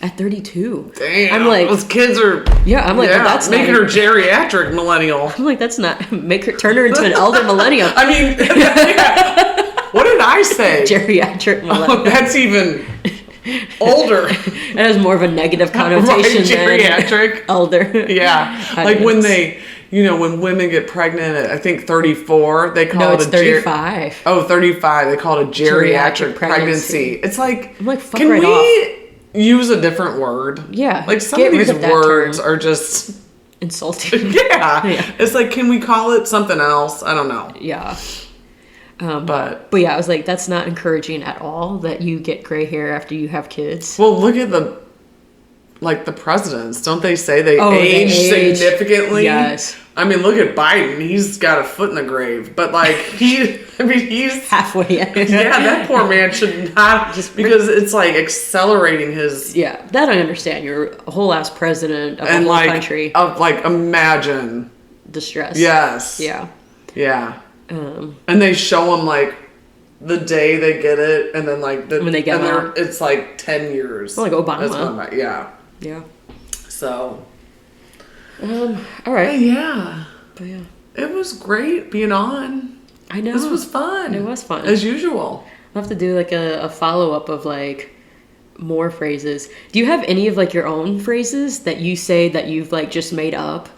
at 32. Damn. I'm like, those kids are. Yeah, I'm like, well, that's making her geriatric millennial. I'm like, that's not turn her into an elder millennial. I mean, what did I say? Geriatric millennial. Oh, that's even older. It has more of a negative connotation than geriatric. Elder. Yeah, like when they. When women get pregnant at, I think, 34, they call it a 35. 35. They call it a geriatric pregnancy. It's like, I'm like, fuck can right we off. Use a different word? Yeah. Like, some of these words are just... insulting. Yeah. It's like, can we call it something else? I don't know. Yeah. But yeah, I was like, that's not encouraging at all that you get gray hair after you have kids. Well, look at the presidents. Don't they say they age significantly? Yes. I mean, look at Biden. He's got a foot in the grave. But, like, he's... halfway in. Yeah, that poor man should not... because it's, like, accelerating his... Yeah, that I understand. You're a whole-ass president of a whole country. Imagine... the stress. Yes. Yeah. Yeah. And they show them, like, the day they get it, and then, like... when they get out. It's, like, 10 years. Well, like Obama. That's what yeah. Yeah. So... all right. Yeah. But yeah. It was great being on. I know. This was fun. It was fun. As usual. I'll have to do like a follow-up of like more phrases. Do you have any of like your own phrases that you say that you've like just made up?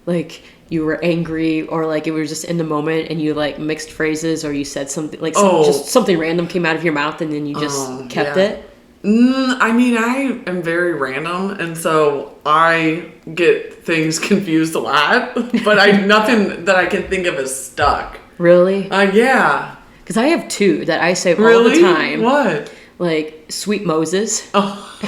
Like you were angry or like it was just in the moment and you like mixed phrases or you said something like just something random came out of your mouth and then you just kept it? I mean, I am very random, and so I get things confused a lot, but nothing that I can think of is stuck. Really? Yeah. Because I have two that I say all the time. What? Like, Sweet Moses. Oh.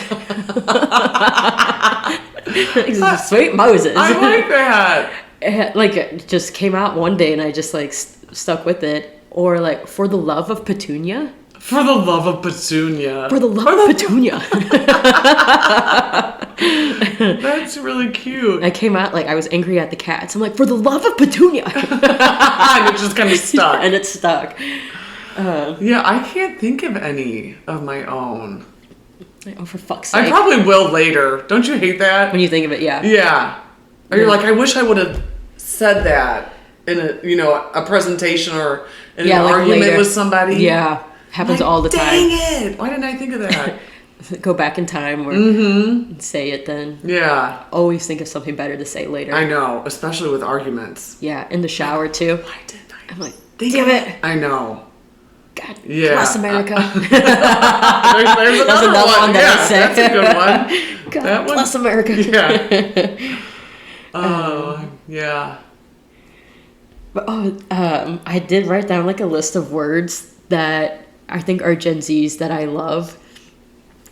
Sweet Moses. I like that. Like, it just came out one day, and I just, like, stuck with it. Or, like, For the Love of Petunia. For the love of Petunia. For the love of Petunia. That's really cute. I came out like I was angry at the cats. I'm like, for the love of Petunia. And it just kind of stuck. And it stuck. Yeah, I can't think of any of my own. Oh, for fuck's sake. I probably will later. Don't you hate that? When you think of it, yeah. Yeah. Or you're like, I wish I would have said that in a presentation or in an argument later. With somebody. Yeah. Happens all the time. Dang it! Why didn't I think of that? Go back in time or say it then. Yeah. Always think of something better to say later. I know, especially with arguments. Yeah, in the shower too. Why didn't I? I'm like, damn it. I know. God bless America. There's another one. That that's a good one. God that one? bless America. Yeah. Oh, yeah. But, I did write down like a list of words that I think are Gen Z's that I love.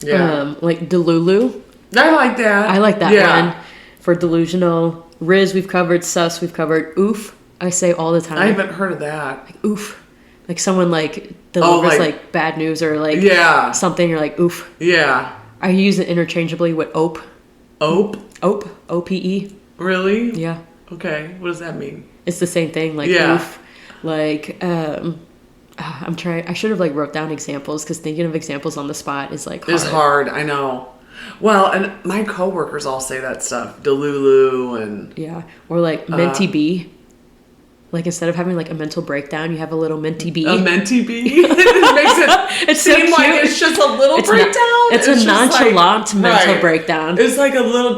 Yeah. Like delulu. I like that. I like that one. For delusional. Riz, we've covered. Sus, we've covered. Oof, I say all the time. I haven't heard of that. Like, oof. Like someone like delivers like bad news or like something, you're like, oof. Yeah. I use it interchangeably with ope. Ope? Ope. O-P-E. Really? Yeah. Okay. What does that mean? It's the same thing. Like oof. Like, I'm trying. I should have like wrote down examples because thinking of examples on the spot is like hard. It's hard. I know. Well, and my coworkers all say that stuff. Delulu and or like minty bee. Like instead of having like a mental breakdown, you have a little minty bee. A minty bee. It makes it seem so like it's just a little breakdown. It's a nonchalant mental breakdown. It's like a little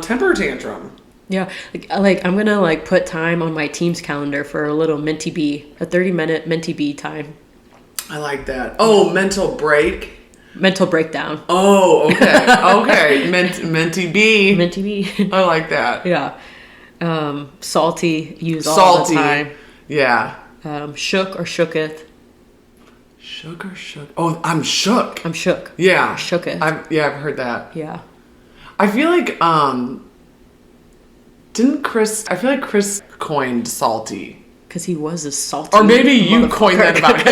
temper tantrum. Yeah, like I'm gonna like put time on my team's calendar for a little minty bee, a 30-minute minty bee time. I like that. Oh, mental break. Mental breakdown. Oh, okay, minty bee. Minty bee. I like that. Yeah. Salty, use all the time. Yeah. Shook or shooketh. Shook or shook. Oh, I'm shook. I'm shook. Yeah. Shooketh. I've heard that. Yeah. I feel like I feel like Chris coined salty. Because he was a salty. Or maybe you coined that about him.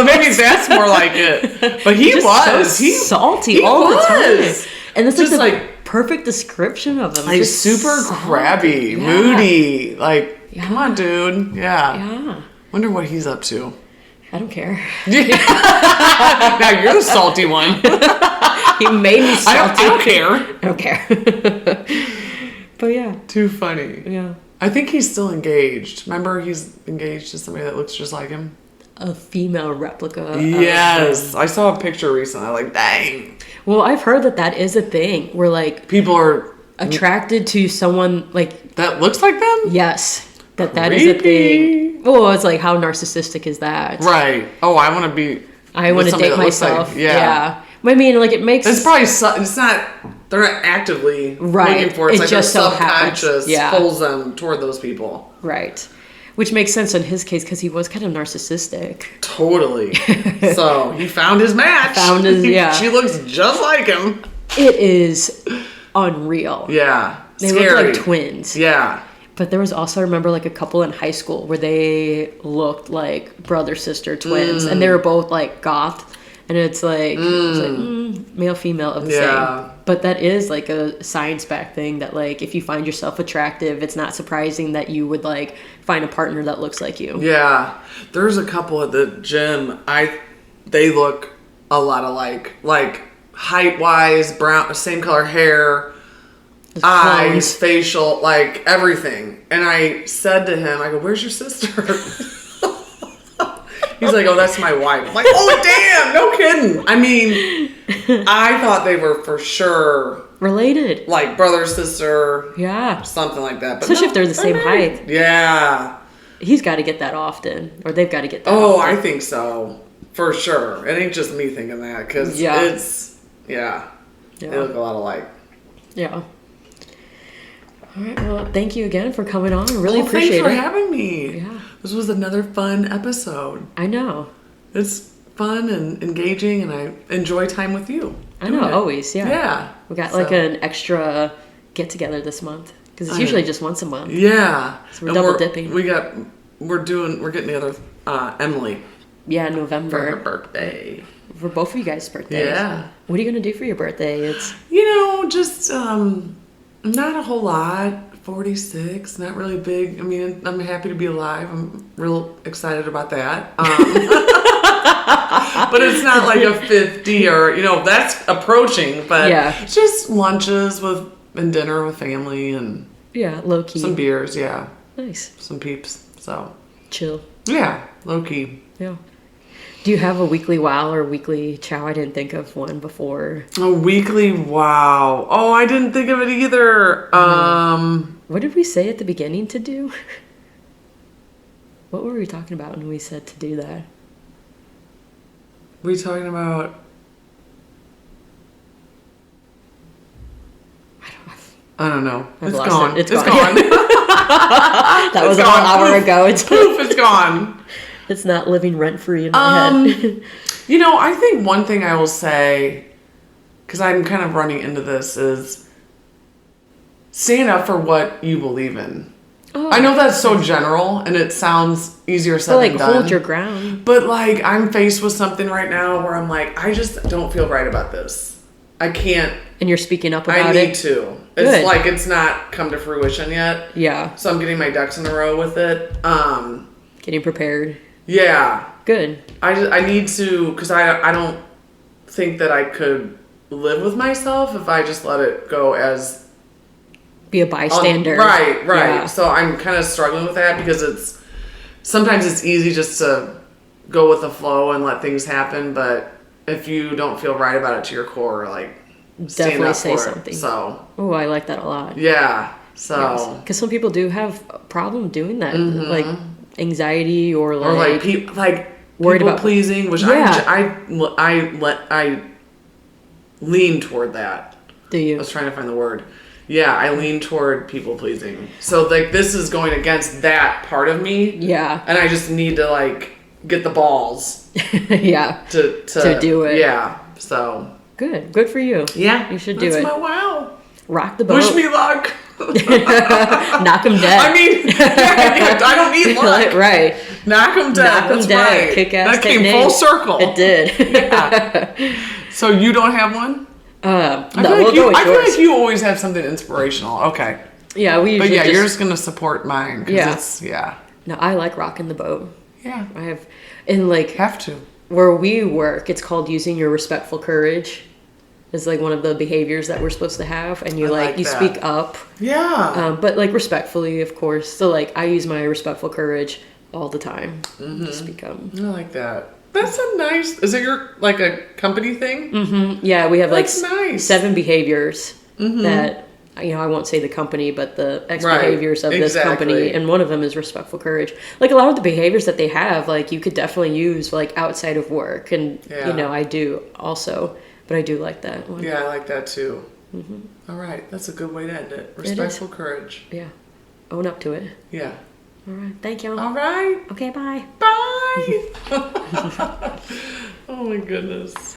Maybe that's more like it. But he was. So salty all the time. And it's just like perfect description of him. Like super crabby, moody. Like, come on, dude. Yeah. Wonder what he's up to. I don't care. Now you're the salty one. He made me salty. I don't care. But yeah. Too funny. Yeah. I think he's still engaged. Remember, he's engaged to somebody that looks just like him? A female replica. Yes. I saw a picture recently. Like, dang. Well, I've heard that is a thing where like people are attracted to someone like that looks like them. Yes, that is a thing. Oh, it's like how narcissistic is that? Right. Oh, I want to date myself. Like, yeah. I mean, like it makes. It's probably it's not. They're not actively looking for it. It's like just their so subconscious pulls them toward those people. Right. Which makes sense in his case because he was kind of narcissistic. Totally. So he found his match. She looks just like him. It is unreal. Yeah. They look like twins. Yeah. But there was also, I remember, like a couple in high school where they looked like brother-sister twins. And they were both like goth. And it's like, male, female of the same. But that is like a science-backed thing that like if you find yourself attractive, it's not surprising that you would like find a partner that looks like you. Yeah. There's a couple at the gym. They look a lot alike. Like height-wise, brown, same color hair, eyes, facial, like everything. And I said to him, I go, "Where's your sister?" He's like, "Oh, that's my wife." I'm like, "Oh, damn, no kidding." I mean, I thought they were for sure related, like brother, sister, something like that. But especially if they're the same height. Yeah, he's got to get that often, or they've got to get that. Oh, often. I think so, for sure. It ain't just me thinking that because it's they look a lot alike. Yeah. All right. Well, thank you again for coming on. I really appreciate it. Thanks for having me. Yeah. This was another fun episode. I know. It's fun and engaging, and I enjoy time with you. I know, always, yeah. Yeah. We got like an extra get-together this month, because it's usually just once a month. Yeah. So we're double dipping. We're getting the other, Emily. Yeah, November. For her birthday. For both of you guys' birthdays. Yeah. What are you going to do for your birthday? Just not a whole lot. 46, not really big. I mean, I'm happy to be alive. I'm real excited about that. But it's not like a 50 or, that's approaching. But just lunches and dinner with family and low key. Some beers, Nice. Some peeps, so. Chill. Yeah, low key. Yeah. Do you have a weekly wow or weekly chow? I didn't think of one before. A weekly wow. Oh, I didn't think of it either. What did we say at the beginning to do? What were we talking about when we said to do that? Were we talking about... I don't know. It's gone. It's gone. That was about an hour ago. It's poof, it's gone. It's not living rent-free in my head. I think one thing I will say, because I'm kind of running into this, is stand up for what you believe in. Oh, I know that's so general, and it sounds easier said than done. Hold your ground. But, I'm faced with something right now where I'm like, I just don't feel right about this. I can't. And you're speaking up about it? I need to. It's like it's not come to fruition yet. Yeah. So I'm getting my ducks in a row with it. Getting prepared. Yeah. Good. I need to, because I don't think that I could live with myself if I just let it go as... Be a bystander. Right. Yeah. So I'm kind of struggling with that because sometimes it's easy just to go with the flow and let things happen, but if you don't feel right about it to your core, stand definitely up say for something. It. So. Oh, I like that a lot. Yeah. So. Because some people do have a problem doing that, anxiety or people worried about pleasing, which I lean toward that. Do you? I was trying to find the word. Yeah, I lean toward people pleasing. So this is going against that part of me. Yeah. And I just need to get the balls. Yeah. To do it. Yeah. So. Good for you. Yeah. You should do it. That's my wow. Rock the boat. Wish me luck. Knock them dead. I mean, I don't need luck. Right. Knock them dead. Knock them dead. Right. Kick-ass that came full circle. It did. Yeah. So you don't have one? I feel like you always have something inspirational. Okay. Yeah, we usually you're just going to support mine. No, I like rocking the boat. Yeah. I have, and have to. Where we work, it's called using your respectful courage. It's one of the behaviors that we're supposed to have, and you speak up. Yeah. But respectfully, of course. So I use my respectful courage all the time to speak up. I like that. That's a nice. Is it a company thing? Mm-hmm. Yeah, we have That's nice. 7 behaviors that I won't say the company, but the behaviors of this company, and one of them is respectful courage. A lot of the behaviors that they have, you could definitely use outside of work, and I do also, but I do like that one. Yeah, I like that too. Mm-hmm. All right, that's a good way to end it. Respectful courage. Yeah, own up to it. Yeah. All right. Thank you. All right. Okay, bye. Bye. Oh my goodness.